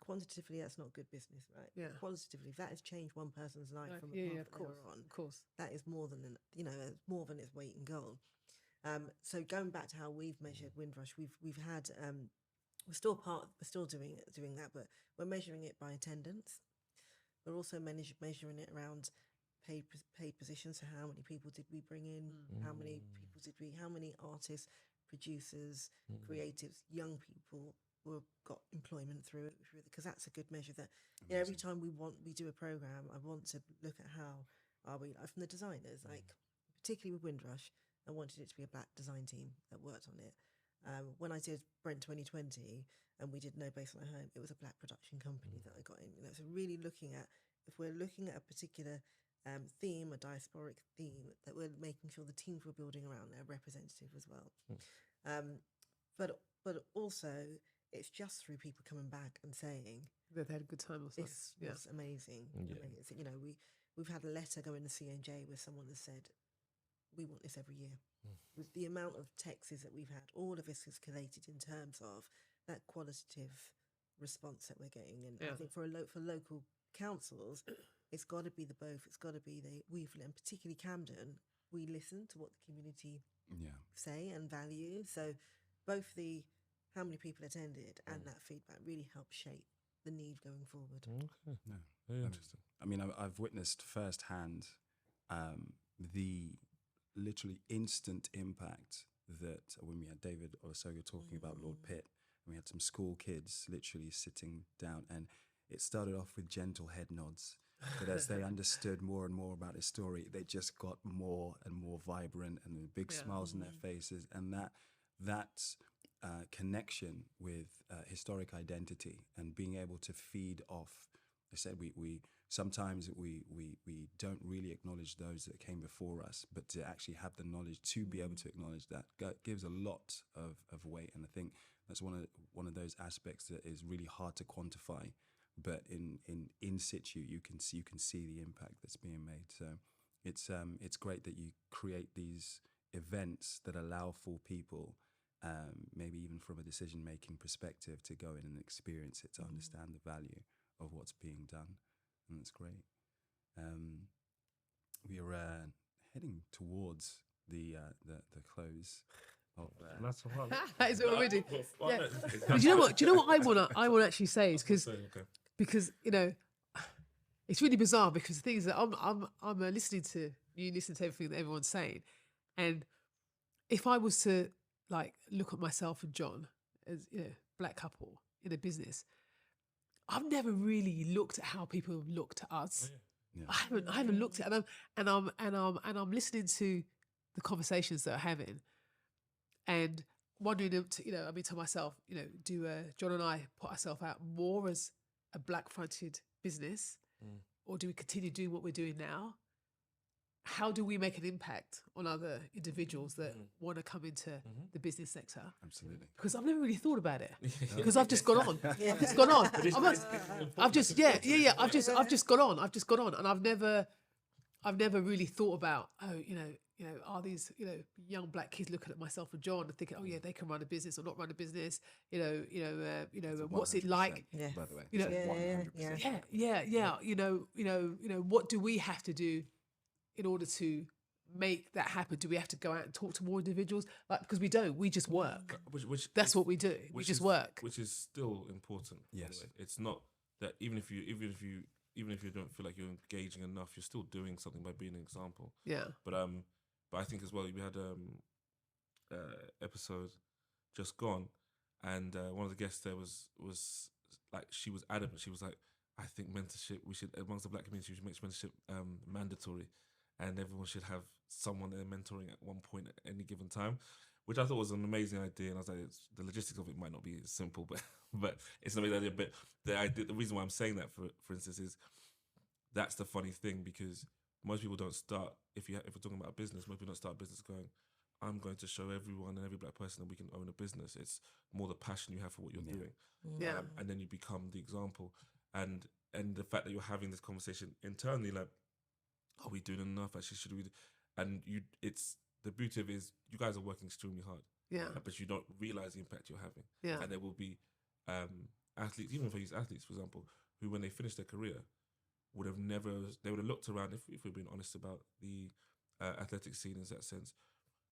S5: Quantitatively, that's not good business, right?
S3: Yeah.
S5: Qualitatively, if that has changed one person's life from a
S3: yeah,
S5: path
S3: of
S5: that they
S3: course,
S5: were on,
S3: of course.
S5: that is more than more than its weight in gold. So going back to how we've measured Windrush, we've had we're still doing that, but we're measuring it by attendance. We're also measuring it around paid positions. So how many people did we bring in? How many artists, producers, creatives, young people got employment through it, because that's a good measure. That every time we do a program, I want to look at how are we, like, from the designers, like particularly with Windrush, I wanted it to be a black design team that worked on it. When I did Brent 2020 and we did No Base on My Home, it was a black production company that I got in. So really looking at, if we're looking at a particular theme, a diasporic theme, that we're making sure the teams we're building around are representative as well. But also, it's just through people coming back and saying
S3: They've had a good time or something.
S5: this was amazing. Amazing. You know, we've had a letter go in the CNJ where someone has said, we want this every year. With the amount of texts that we've had, all of this is collated in terms of that qualitative response that we're getting. And I think for local councils, it's got to be the both. It's got to be and particularly Camden, we listen to what the community say and value. So both the how many people attended and that feedback really helped shape the need going forward.
S4: Okay.
S2: No,
S4: Very interesting.
S2: I mean, I've witnessed firsthand the literally instant impact that when we had David Olusoga talking about Lord Pitt, and we had some school kids literally sitting down, and it started off with gentle head nods. But as they understood more and more about his story, they just got more and more vibrant, and the big smiles on their faces, and that connection with historic identity and being able to feed off. I said we sometimes we don't really acknowledge those that came before us, but to actually have the knowledge to be able to acknowledge that gives a lot of weight. And I think that's one of those aspects that is really hard to quantify, but in situ you can see the impact that's being made. So it's great that you create these events that allow for people, maybe even from a decision-making perspective, to go in and experience it, to understand the value of what's being done, and that's great. We are heading towards the close of.
S4: That's all right.
S3: That is what we're doing. Yeah.
S4: But
S3: But do you know what I want to actually say is because you know, it's really bizarre, because the thing is that I'm listening to everything that everyone's saying, and if I was to like look at myself and John as, you know, black couple in a business, I've never really looked at how people have looked at us.
S2: Yeah.
S3: I haven't looked at them, and I'm listening to the conversations that we're having, and wondering, to myself, do John and I put ourselves out more as a black fronted business, or do we continue doing what we're doing now? How do we make an impact on other individuals that want to come into the business sector?
S2: Absolutely.
S3: Because I've never really thought about it. Because I've just gone on. I've just gone on. I've just gone on. I've just gone on, and I've never really thought about, are these young black kids looking at myself and John and thinking, oh yeah, they can run a business or not run a business. What's it like?
S5: Yeah.
S2: By the way,
S3: what do we have to do in order to make that happen? Do we have to go out and talk to more individuals? Like, because we don't, we just work. That's what we do. We just work.
S4: Which is still important.
S2: Yes.
S4: By the way. It's not that even if you don't feel like you're engaging enough, you're still doing something by being an example.
S3: Yeah.
S4: But I think as well, we had episode just gone, and one of the guests there was like, she was adamant. She was like, I think mentorship, we should, amongst the black community, we should make mentorship mandatory. and everyone should have someone they're mentoring at one point at any given time, which I thought was an amazing idea. And I was like, the logistics of it might not be as simple, but it's an amazing idea. But the reason why I'm saying that, for instance, is that's the funny thing, because most people don't start, if we're talking about a business, most people don't start a business going, I'm going to show everyone and every black person that we can own a business. It's more the passion you have for what you're doing.
S3: Yeah.
S4: And then you become the example. And the fact that you're having this conversation internally, like, are we doing enough? Actually, should we? And it's the beauty of it is you guys are working extremely hard.
S3: Yeah.
S4: But you don't realize the impact you're having.
S3: Yeah.
S4: And there will be athletes, even if I use athletes, for example, who when they finish their career would have looked around, if we're being honest about the athletic scene in that sense,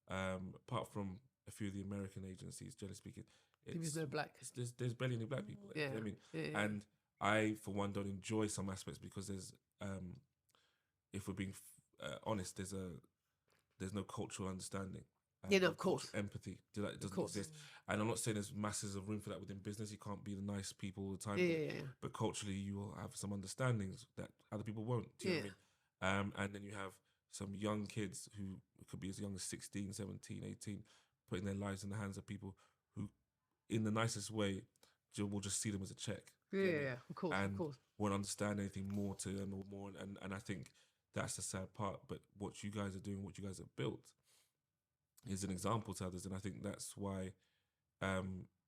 S4: apart from a few of the American agencies, generally speaking,
S3: There's no black.
S4: There's barely any black people there.
S3: Yeah.
S4: You know what I mean?
S3: Yeah.
S4: And I, for one, don't enjoy some aspects because there's, if we're being honest, there's no cultural understanding.
S3: Yeah, no, of course.
S4: Empathy, it doesn't exist. And I'm not saying there's masses of room for that within business. You can't be the nice people all the time.
S3: Yeah.
S4: But culturally, you will have some understandings that other people won't. Do you know what I mean? And then you have some young kids who could be as young as 16, 17, 18, putting their lives in the hands of people who, in the nicest way, will just see them as a check.
S3: Yeah, of course,
S4: and
S3: of course.
S4: won't understand anything more to them or more. And I think that's the sad part. But what you guys are doing, what you guys have built, is an example to others. And I think that's why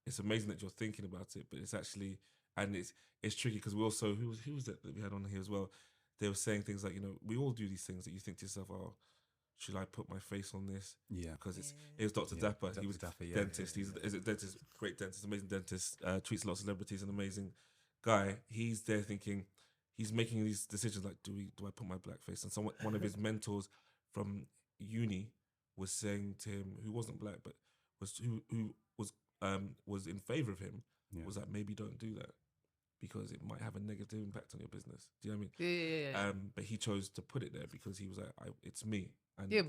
S4: it's amazing that you're thinking about it, but it's actually, and it's tricky because we also, who was that we had on here as well? They were saying things like, we all do these things that you think to yourself, oh, should I put my face on this?
S2: Yeah.
S4: Because it was Dr. Dapper. He was
S2: Dapper,
S4: dentist. He's a dentist, great dentist, amazing dentist, treats a lot of celebrities, an amazing guy. He's there thinking, he's making these decisions like, do I put my black face? And one of his mentors from uni was saying to him, who wasn't black, but who was in favor of him, was like, maybe don't do that because it might have a negative impact on your business. Do you know what I mean?
S3: Yeah.
S4: But he chose to put it there because he was like, it's me. And
S3: Yeah.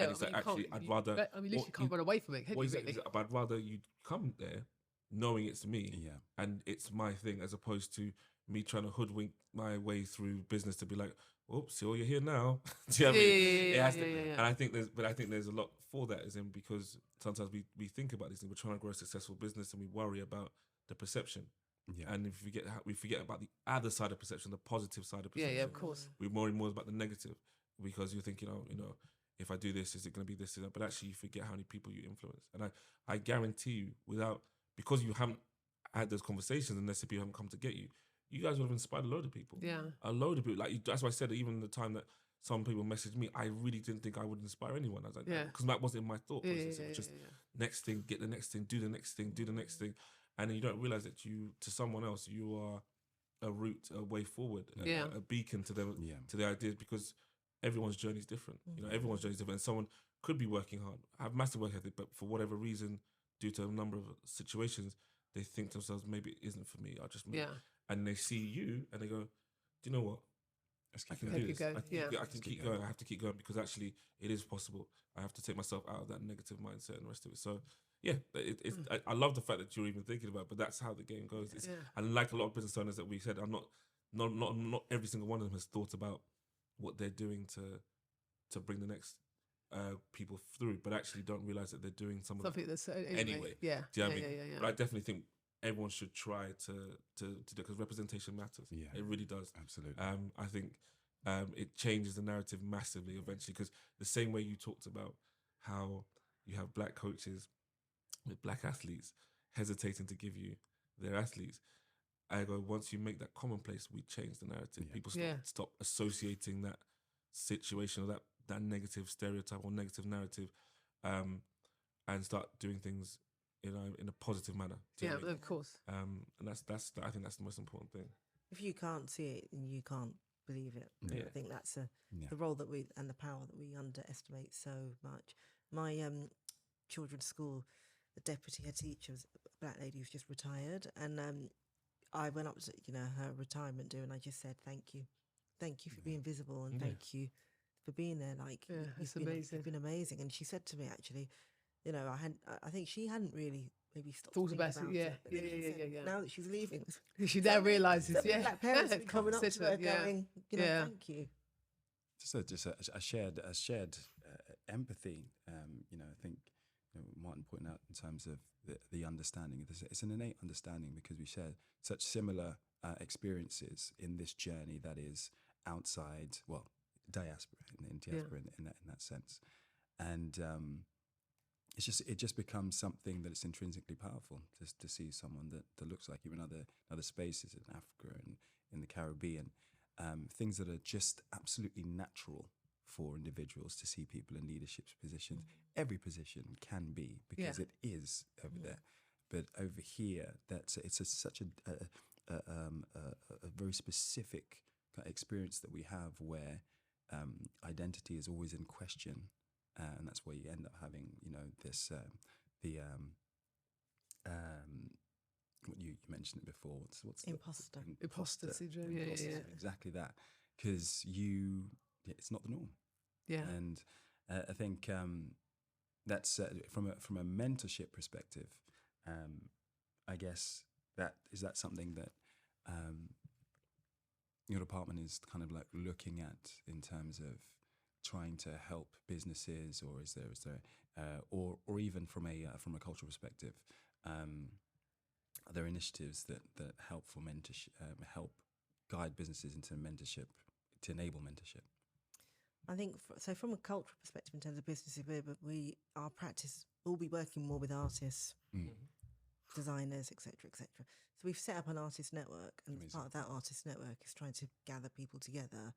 S4: and it's like, actually, I'd rather.
S3: You can't run away from it. Can you, really?
S4: But I'd rather you come there knowing it's me, and it's my thing, as opposed to me trying to hoodwink my way through business to be like, oops, so you're here now. Do you know what I mean? It has to, and I think there's a lot for that, is in because sometimes we think about these things. We're trying to grow a successful business and we worry about the perception. Yeah. And we forget about the other side of perception, the positive side of perception.
S3: Yeah, of course.
S4: We're more and more about the negative because you're thinking, if I do this, is it going to be this? But actually, you forget how many people you influence. And I guarantee you, because you haven't had those conversations and necessarily people haven't come to get you, you guys would have inspired a load of people.
S3: Yeah.
S4: A load of people. That's why I said that even the time that some people messaged me, I really didn't think I would inspire anyone. I was like, because that wasn't in my thought process. It was just next thing, get the next thing, do the next thing, do the next thing. And then you don't realize that to someone else, you are a route, a way forward, a beacon to them, to the ideas, because everyone's journey is different. Everyone's journey is different. And someone could be working hard, have massive work ethic, but for whatever reason, due to a number of situations, they think to themselves, maybe it isn't for me. I'll just move. And they see you and they go, do you know what? I can do this. I can keep going. I have to keep going because actually it is possible. I have to take myself out of that negative mindset and the rest of it. So I love the fact that you're even thinking about it, but that's how the game goes. And like a lot of business owners that we said, not every single one of them has thought about what they're doing to bring the next people through, but actually don't realize that they're doing something that's anyway. Yeah. Do you know what I mean? But I definitely think everyone should try to do, because representation matters. Yeah, it really does.
S2: Absolutely.
S4: I think it changes the narrative massively eventually, because the same way you talked about how you have black coaches with black athletes hesitating to give you their athletes, I go, once you make that commonplace, we change the narrative. People stop associating that situation or that negative stereotype or negative narrative, and start doing things in a positive manner.
S3: Yeah, of course.
S4: And that's I think that's the most important thing.
S5: If you can't see it, then you can't believe it.
S4: Yeah.
S5: I think that's the role that and the power that we underestimate so much. My children's school, the deputy head teacher was a black lady who's just retired, and I went up to her retirement do, and I just said thank you for being visible, and thank you for being there. Like,
S3: it's amazing.
S5: You've been amazing. And she said to me, actually, I think she hadn't really maybe stopped
S3: thought about it.
S5: Yeah. Now that she's leaving,
S3: she now realises,
S5: black parents are coming up to her going, thank you.
S2: a shared empathy. I think Martin pointed out in terms of the understanding. It's an innate understanding because we share such similar experiences in this journey that is outside, well, diaspora in that sense, and it just becomes something that is intrinsically powerful just to see someone that looks like you in other spaces in Africa and in the Caribbean, things that are just absolutely natural for individuals to see people in leadership positions. Every position can be, because it is over there, but over here, such a very specific experience that we have where identity is always in question, and that's where you end up having this what you mentioned it before. What's
S3: imposter syndrome? Yeah,
S2: exactly that, because it's not the norm.
S3: Yeah,
S2: and I think that's from a mentorship perspective. I guess that something that your department is kind of like looking at in terms of trying to help businesses, or is there or even from a cultural perspective, are there initiatives that help for mentorship, help guide businesses into mentorship, to enable mentorship?
S5: I think so. From a cultural perspective, in terms of businesses, our practice will be working more with artists, designers, etc., etc. So we've set up an artist network, and as part of that artist network is trying to gather people together,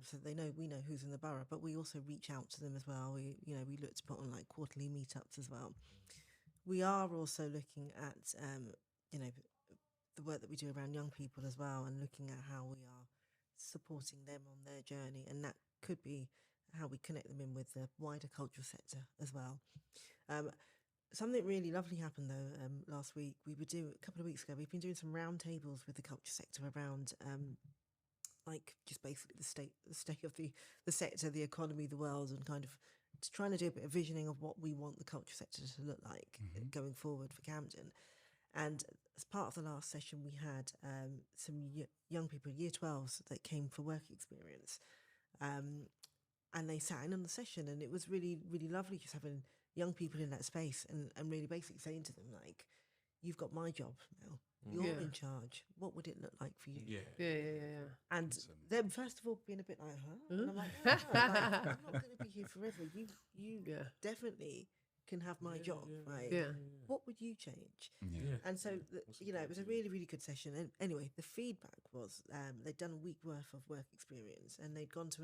S5: so we know who's in the borough. But we also reach out to them as well. We look to put on like quarterly meetups as well. We are also looking at the work that we do around young people as well, and looking at how we are supporting them on their journey, and that could be how we connect them in with the wider cultural sector as well. Something really lovely happened though last week. A couple of weeks ago, we've been doing some roundtables with the culture sector around like just basically the state of the sector, the economy, the world, and kind of trying to do a bit of visioning of what we want the culture sector to look like going forward for Camden. And as part of the last session, we had some young people, year 12s, that came for work experience. And they sat in on the session, and it was really, really lovely just having young people in that space and really basically saying to them, like, you've got my job now. You're in charge. What would it look like for you?
S3: Yeah.
S5: And them, first of all, being a bit like, huh? And I'm like, no, I'm not going to be here forever. You definitely can have my job, right?
S3: Yeah.
S5: What would you change?
S2: Yeah.
S5: And so, it was a really, really good session. And anyway, the feedback was they'd done a week worth of work experience, and they'd gone to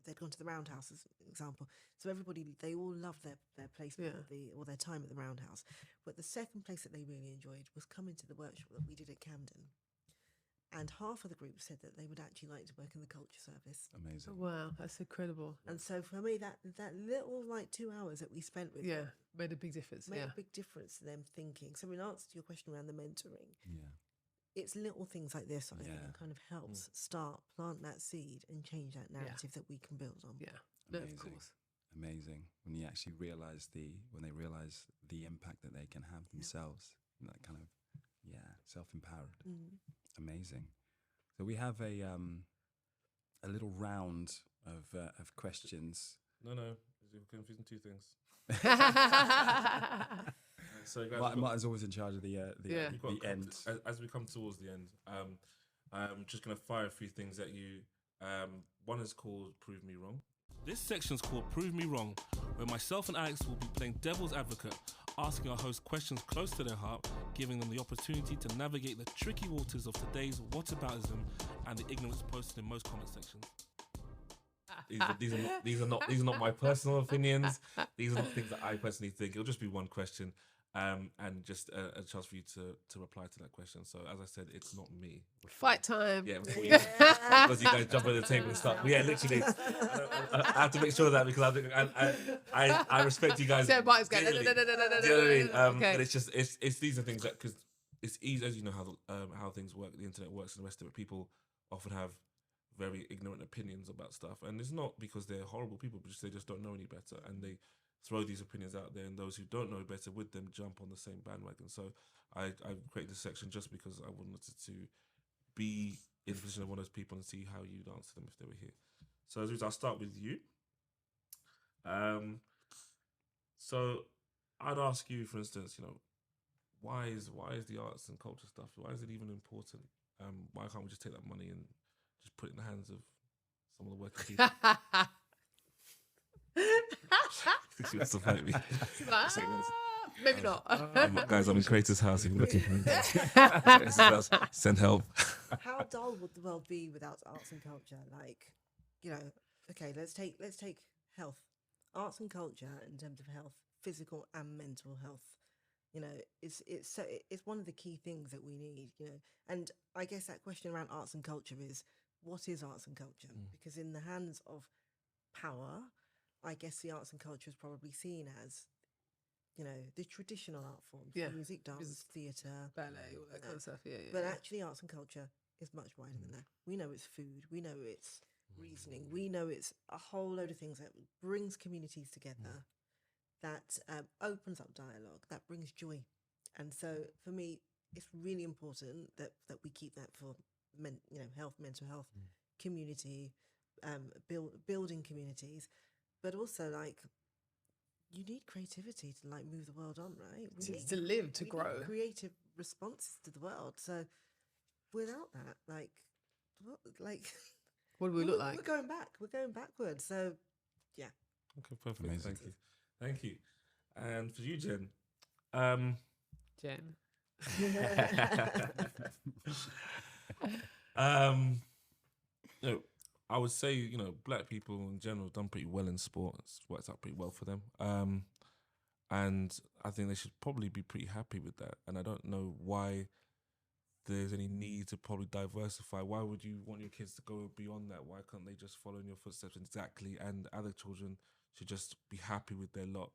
S5: they'd gone to the Roundhouse as an example. So they all loved their placement or their time at the Roundhouse. But the second place that they really enjoyed was coming to the workshop that we did at Camden. And half of the group said that they would actually like to work in the culture service.
S2: Amazing.
S3: Oh, wow, that's incredible.
S5: And so for me, that little 2 hours that we spent with them
S3: made a big difference.
S5: made a big difference to them thinking. So in answer to your question around the mentoring, it's little things like this that I think kind of helps plant that seed and change that narrative that we can build on.
S3: Yeah, no, of course.
S2: Amazing. When you actually realize when they realize the impact that they can have themselves, and that kind of self-empowered. Amazing. So we have a little round of questions.
S4: No, you're confusing two things. So guys,
S2: Martin's always in charge of the end.
S4: As we come towards the end, I'm just going to fire a few things at you. One is called Prove Me Wrong. This section's called Prove Me Wrong, where myself and Alex will be playing devil's advocate, asking our hosts questions close to their heart, giving them the opportunity to navigate the tricky waters of today's whataboutism and the ignorance posted in most comment sections. These are not my personal opinions. These are not things that I personally think. It'll just be one question, and just a chance for you to reply to that question. So as I said, it's not me.
S3: Fight time.
S4: Yeah, because you guys jump on the table and stuff. Yeah, literally. I have to make sure of that because I respect you guys.
S3: So Martin's going,
S4: Do you know what I mean?
S3: Okay.
S4: But it's these are things that, because it's easy, as you know how things work, the internet works, and the rest of it. People often have very ignorant opinions about stuff, and it's not because they're horrible people, but they just don't know any better, and they throw these opinions out there, and those who don't know better with them jump on the same bandwagon. So I created this section just because I wanted to be in the position of one of those people and see how you'd answer them if they were here. So as I'll start with you. So I'd ask you, for instance, why is the arts and culture stuff, why is it even important? Why can't we just take that money and just put it in the hands of some of the working people? She wants to fight me.
S3: Maybe not.
S4: Guys, I'm in Creator's house. If you're looking for me, send help.
S5: How dull would the world be without arts and culture? Like, okay, let's take health, arts and culture in terms of health, physical and mental health. It's one of the key things that we need. And I guess that question around arts and culture is, what is arts and culture? Because in the hands of power, I guess the arts and culture is probably seen as, the traditional art forms, music, dance, theatre,
S3: ballet, all that kind of stuff. Yeah.
S5: But actually, arts and culture is much wider than that. We know it's food. We know it's reasoning. We know it's a whole load of things that brings communities together, that opens up dialogue, that brings joy. And so, for me, it's really important that we keep that for health, mental health, community, building communities, but also you need creativity to move the world on, right?
S3: To live, to grow.
S5: Need creative responses to the world. So without that,
S3: what do we look like?
S5: We're going back. We're going backwards. So yeah.
S4: Okay, perfect.
S2: Amazing.
S4: Thank you. And for you, Jen.
S3: Jen.
S4: I would say, black people in general have done pretty well in sport. It's worked out pretty well for them. And I think they should probably be pretty happy with that. And I don't know why there's any need to probably diversify. Why would you want your kids to go beyond that? Why can't they just follow in your footsteps exactly? And other children should just be happy with their lot.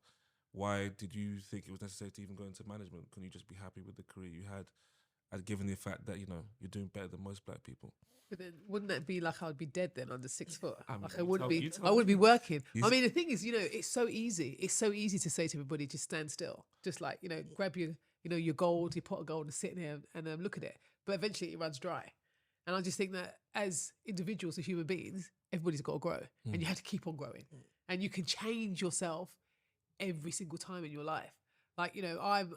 S4: Why did you think it was necessary to even go into management? Couldn't you just be happy with the career you had, given the fact that, you're doing better than most black people?
S3: But then, wouldn't that be like I would be dead then under 6 foot?
S4: I
S3: I wouldn't be working. I mean, the thing is, it's so easy. It's so easy to say to everybody, just stand still. Just grab your gold, your pot of gold and sit there and look at it. But eventually it runs dry. And I just think that as individuals, as human beings, everybody's got to grow. And you have to keep on growing. And you can change yourself every single time in your life. I'm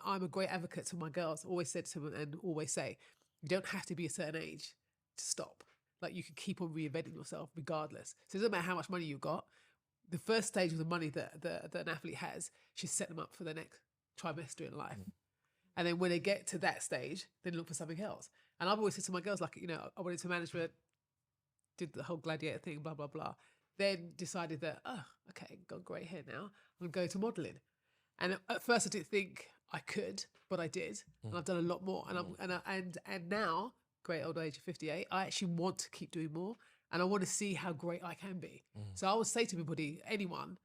S3: a great advocate to my girls. Always said to them and always say, you don't have to be a certain age to stop. You can keep on reinventing yourself regardless. So it doesn't matter how much money you've got. The first stage of the money that an athlete has should set them up for the next trimester in life. And then when they get to that stage, then look for something else. And I've always said to my girls, I went into management, did the whole gladiator thing, blah, blah, blah. Then decided that, okay, got grey hair now. I'm going to go to modelling. And at first I didn't think I could, but I did. And I've done a lot more. And now, great old age of 58, I actually want to keep doing more, and I want to see how great I can be. So I would say to anyone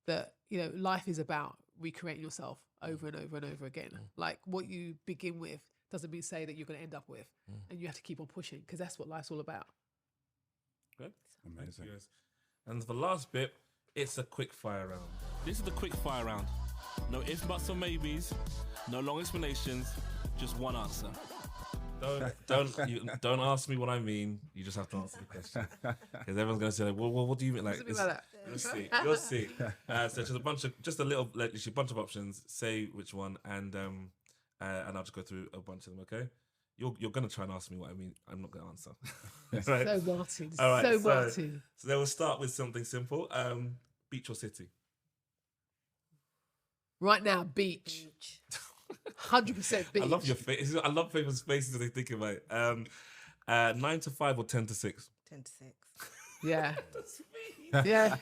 S3: that life is about recreating yourself over and over and over again. What you begin with doesn't mean say that you're going to end up with, and you have to keep on pushing, because that's what life's all about.
S4: Good.
S2: Amazing.
S4: And for the last bit, it's a quick fire round. This is the quick fire round. No ifs, buts, or maybes. No long explanations. Just one answer. Don't ask me what I mean. You just have to answer the question, because everyone's gonna say, "Well, what do you mean?" You'll see. So just a bunch of options. Say which one, and I'll just go through a bunch of them. Okay? You're gonna try and ask me what I mean. I'm not gonna answer. Right?
S3: So Martin.
S4: All right,
S3: so Martin.
S4: So then we'll start with something simple. Beach or city?
S3: Right now, beach. 100% beach.
S4: I love your face. I love people's faces when they think about it. 9 to 5 or 10 to 6?
S5: 10 to 6.
S3: Yeah. Yeah.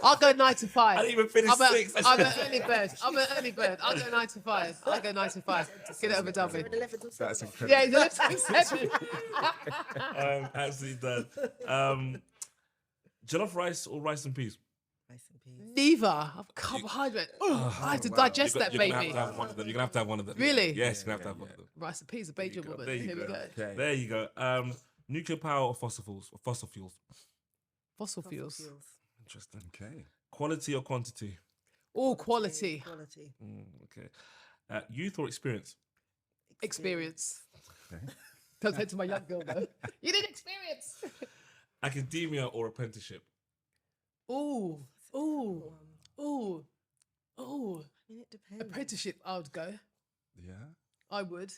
S3: I'll go 9 to 5.
S4: I didn't even finish 6.
S3: I'm an early bird. I'll go 9 to 5. Get it over done with.
S2: That's incredible.
S3: Yeah, he's 11 to 7.
S4: Absolutely done. Jollof rice or rice and peas?
S5: Rice and peas.
S3: Neither. I'm carbohydrate. I have to digest that, baby.
S4: You're going to have to have one of them.
S3: Really?
S4: Yes, you're going to have to have one of them.
S3: Rice and peas, a Belgian woman.
S4: There you
S3: Here
S4: go.
S3: we go.
S2: Okay.
S4: There you go. Nuclear power or fossil fuels?
S3: Fossil fuels.
S4: Interesting.
S2: Okay.
S4: Quality or quantity?
S3: All quality.
S4: Okay. Youth or experience?
S3: Experience.
S2: Okay.
S3: Don't say to my young girl though. You need experience.
S4: Academia or apprenticeship?
S3: Ooh.
S5: Oh,
S3: Oh.
S5: I mean, it depends.
S3: Apprenticeship, I would go.
S2: Yeah.
S3: I would.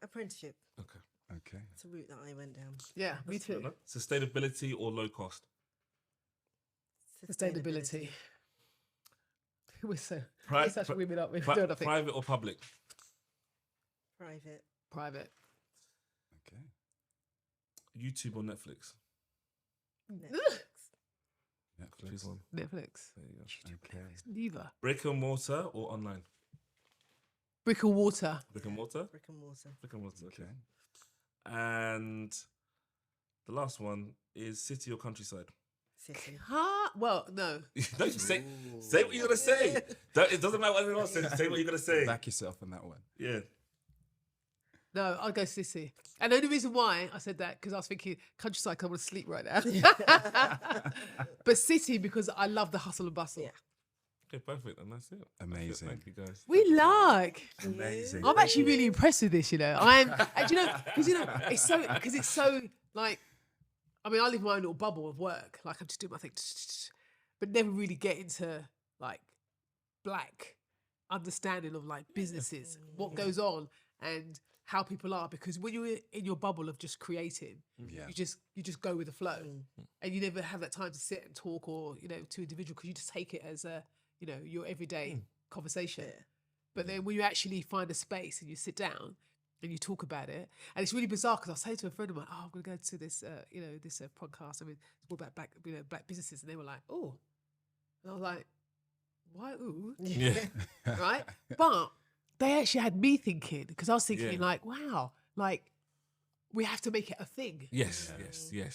S5: Apprenticeship.
S2: Okay.
S5: It's a route that I went down.
S3: Yeah, me too.
S4: Sustainability or low cost?
S3: Sustainability. We're so
S4: Pri-
S3: we're such
S4: pri-
S3: women, aren't we?
S4: Pri-
S3: Don't I think?
S4: private or public?
S5: Private.
S3: Private.
S2: Okay.
S4: YouTube or Netflix?
S5: Netflix.
S4: Choose
S2: Netflix.
S4: one.
S3: Netflix.
S4: There you go.
S2: Okay.
S3: Neither.
S4: Brick and mortar or online?
S3: Brick or water.
S4: Brick and mortar?
S5: Brick and mortar.
S4: Brick and mortar. Okay.
S2: Okay.
S4: And the last one is city or countryside?
S5: City.
S3: Huh? Well, no.
S4: Don't you say what you're gonna say. It doesn't matter what anyone else says. Say what you're gonna say.
S2: Back yourself on that one.
S4: Yeah.
S3: No, I'll go city. And the only reason why I said that, because I was thinking countryside, because I want to sleep right now. But city, because I love the hustle and bustle.
S5: Yeah.
S4: Okay, perfect. And that's it.
S2: Amazing.
S4: Thank you, guys.
S3: We like.
S2: Amazing.
S3: I'm actually really impressed with this, you know. And you know, it's so like, I mean, I live in my own little bubble of work. Like, I'm just doing my thing, but never really get into like black understanding of like businesses, what goes on, and how people are. Because when you're in your bubble of just creating,
S2: Yeah.
S3: you just go with the flow, and you never have that time to sit and talk, or to individual, because you just take it as a your everyday conversation. But then when you actually find a space and you sit down and you talk about it, and it's really bizarre, because I was saying to a friend of mine, "Oh, I'm going to go to this, this podcast. I mean, it's all about black businesses," and they were like, "Oh," and I was like, "Why? Ooh,
S4: Yeah.
S3: right?" But they actually had me thinking, because I was thinking,
S4: Yeah.
S3: like, wow, like we have to make it a thing.
S4: Yes.
S2: Yeah.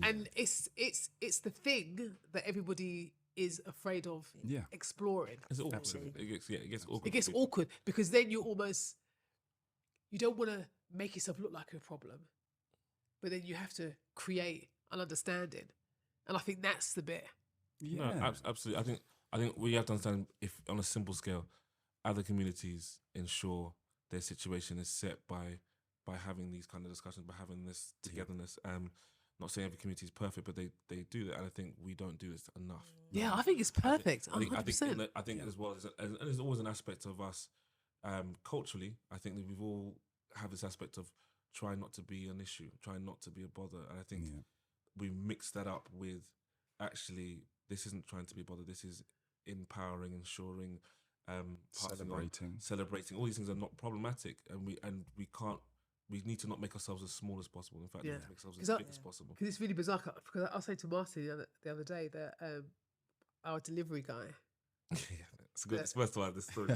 S3: And it's the thing that everybody is afraid of
S2: Yeah.
S3: exploring.
S4: It's awkward.
S5: Absolutely.
S4: It gets awkward.
S3: It gets awkward, because then you don't want to make yourself look like a problem, but then you have to create an understanding. And I think that's the bit.
S4: No,
S2: Yeah.
S4: absolutely. I think we have to understand, if on a simple scale, other communities ensure their situation is set by having these kind of discussions, by having this togetherness. Not saying every community is perfect, but they do that, and I think we don't do this enough.
S3: Yeah, I think it's perfect.
S4: I think
S3: 100%.
S4: I think as well, and there's always an aspect of us culturally. I think that we've all have this aspect of trying not to be an issue, trying not to be a bother, and I think we mix that up with actually this isn't trying to be a bother. This is empowering, ensuring, celebrating. All these things are not problematic, and we can't. We need to not make ourselves as small as possible. In fact, we need to make ourselves as big as possible.
S3: Because it's really bizarre. Because I was saying to Marcy the other day that our delivery guy
S4: It's good. It's worth to have this story.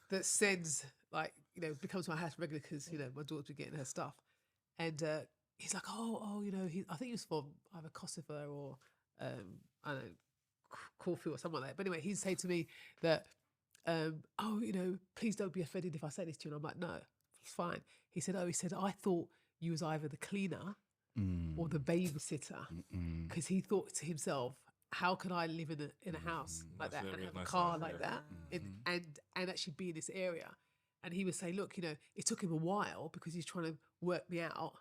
S3: that sends, like, becomes my house regular, because my daughter's been getting her stuff, and he's like, I think he was from either Kosovo or I don't know, Corfu or something like that. But anyway, he's saying to me that please don't be offended if I say this to you. And I'm like, no, it's fine. He said, I thought you was either the cleaner or the babysitter, because he thought to himself, how can I live in a house like that and have a car like that and actually be in this area? And he was saying, look, it took him a while, because he's trying to work me out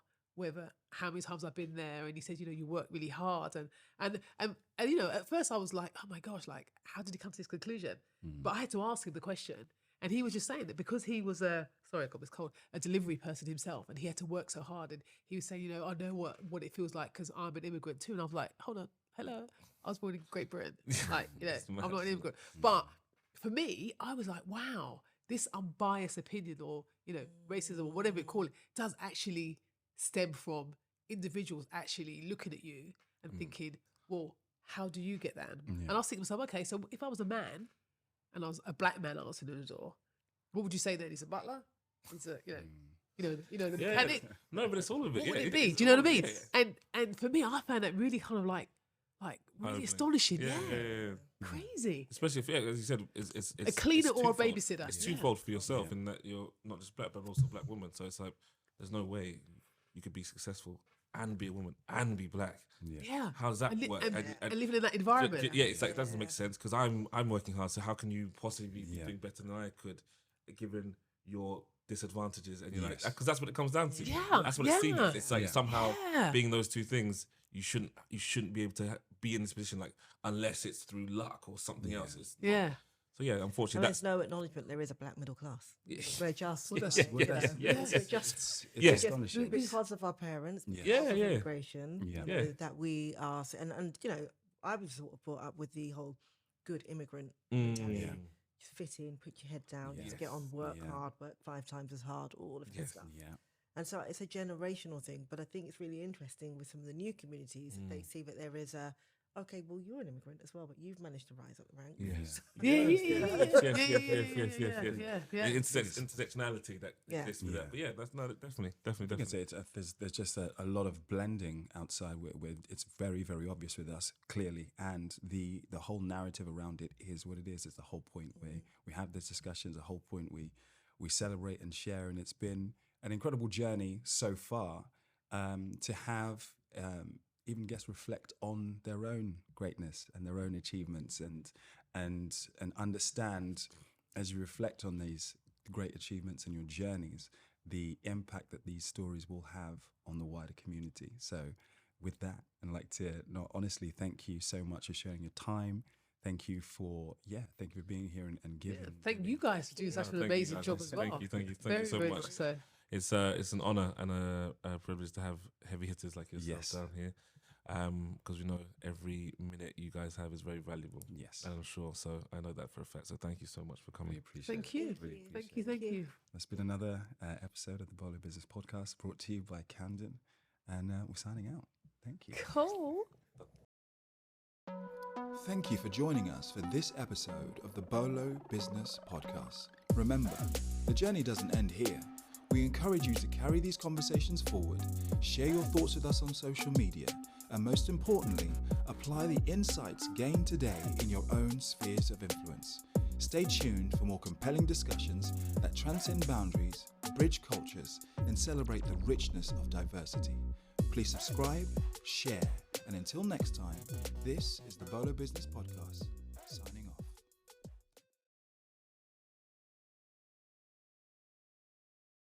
S3: how many times I've been there. And he said, you work really hard. And at first I was like, oh my gosh, like, how did he come to this conclusion? But I had to ask him the question. And he was just saying that because he was a delivery person himself, and he had to work so hard. And he was saying, I know what it feels like, because I'm an immigrant too. And I was like, hold on, hello, I was born in Great Britain. Like, I'm not an immigrant. But for me, I was like, wow, this unbiased opinion, or, racism, or whatever you call it, does actually stem from individuals actually looking at you and thinking, well, how do you get that? And I was thinking to myself, okay, so if I was a man, and I was a black man answering the door, what would you say then? He's a butler? He's a, the mechanic?
S4: No, but it's all of it.
S3: What would it be? Do you know what I mean? And for me, I found that really kind of like really astonishing. Yeah. Crazy.
S4: Especially if, as you said, it's
S3: a cleaner
S4: it's
S3: or a
S4: twofold.
S3: babysitter.
S4: It's twofold for yourself, in that you're not just black, but also a black woman. So it's like, there's no way you could be successful and be a woman and be black.
S3: Yeah.
S4: How does that work?
S3: And living in that environment.
S4: Yeah, it's like, it doesn't make sense, because I'm working hard. So how can you possibly be doing better than I could, given your disadvantages, and you're like,
S2: Yes.
S4: because that's what it comes down to.
S3: Yeah,
S4: That's what it seems.
S3: yeah.
S4: It's like
S2: Yeah.
S4: somehow
S3: Yeah.
S4: being those two things, you shouldn't be able to be in this position, like, unless it's through luck or something else. It's not.
S3: Yeah.
S4: So yeah,
S5: And
S4: unfortunately,
S5: there's no acknowledgement there is a black middle class. We're just,
S3: Well, that's-
S5: you know,
S3: well,
S2: that's-
S5: you know,
S4: yes,
S5: we're
S4: yes.
S5: just
S2: It's
S4: Yes.
S2: astonishing.
S5: because of our parents,
S2: Yeah.
S4: Yeah,
S5: because of
S4: yeah.
S5: immigration,
S2: Yeah.
S5: you know,
S4: Yeah.
S5: that we are, and you know, I was sort of brought up with the whole good immigrant
S4: Mm.
S5: mentality.
S2: Yeah.
S5: Just fit in, put your head down, just
S2: Yes.
S5: get on, work
S2: Yeah.
S5: hard, work 5 times as hard, all of that
S4: Yes.
S5: stuff.
S2: Yeah.
S5: And so it's a generational thing, but I think it's really interesting with some of the new communities.
S4: Mm.
S5: They see that there is a, okay, well, you're an immigrant as well, but you've managed to rise up the ranks.
S4: Yes.
S3: Yeah, yeah, yeah,
S4: Yes,
S3: yeah,
S4: yes,
S3: yeah,
S4: yes,
S3: yeah,
S4: yes,
S3: yeah,
S4: yes,
S3: yeah,
S4: yes.
S3: yeah,
S4: The
S3: yeah.
S4: intersectionality that
S5: Yeah.
S4: exists with
S2: Yeah.
S4: that. But yeah, that's definitely.
S2: I think there's just a lot of blending outside where it's very, very obvious with us, clearly. And the whole narrative around it is what it is. It's the whole point where we have these discussions, the whole point we celebrate and share. And it's been an incredible journey so far to have even guests reflect on their own greatness and their own achievements and understand, as you reflect on these great achievements and your journeys, the impact that these stories will have on the wider community. So with that, I'd like to honestly thank you so much for sharing your time. Thank you for being here and giving.
S3: Thank you guys for doing such an
S4: Thank you,
S3: amazing
S4: guys.
S3: job as well.
S4: Thank you
S3: Very,
S4: so
S3: very
S4: much.
S3: so.
S4: It's an honor and a privilege to have heavy hitters like yourself
S2: Yes.
S4: down here, because we know every minute you guys have is very valuable.
S2: Yes.
S4: And I'm sure. So I know that for a fact. So thank you so much for
S2: We
S4: coming.
S2: appreciate
S3: Thank
S2: it.
S3: you.
S2: Really
S3: Thank
S2: appreciate
S3: you.
S2: it.
S3: Thank you.
S2: That's been another episode of the BOLO Business Podcast brought to you by Camden. And we're signing out. Thank you.
S3: Cool.
S1: Thank you for joining us for this episode of the BOLO Business Podcast. Remember, the journey doesn't end here. We encourage you to carry these conversations forward, share your thoughts with us on social media, and most importantly, apply the insights gained today in your own spheres of influence. Stay tuned for more compelling discussions that transcend boundaries, bridge cultures, and celebrate the richness of diversity. Please subscribe, share, and until next time, this is the BOLO Business Podcast.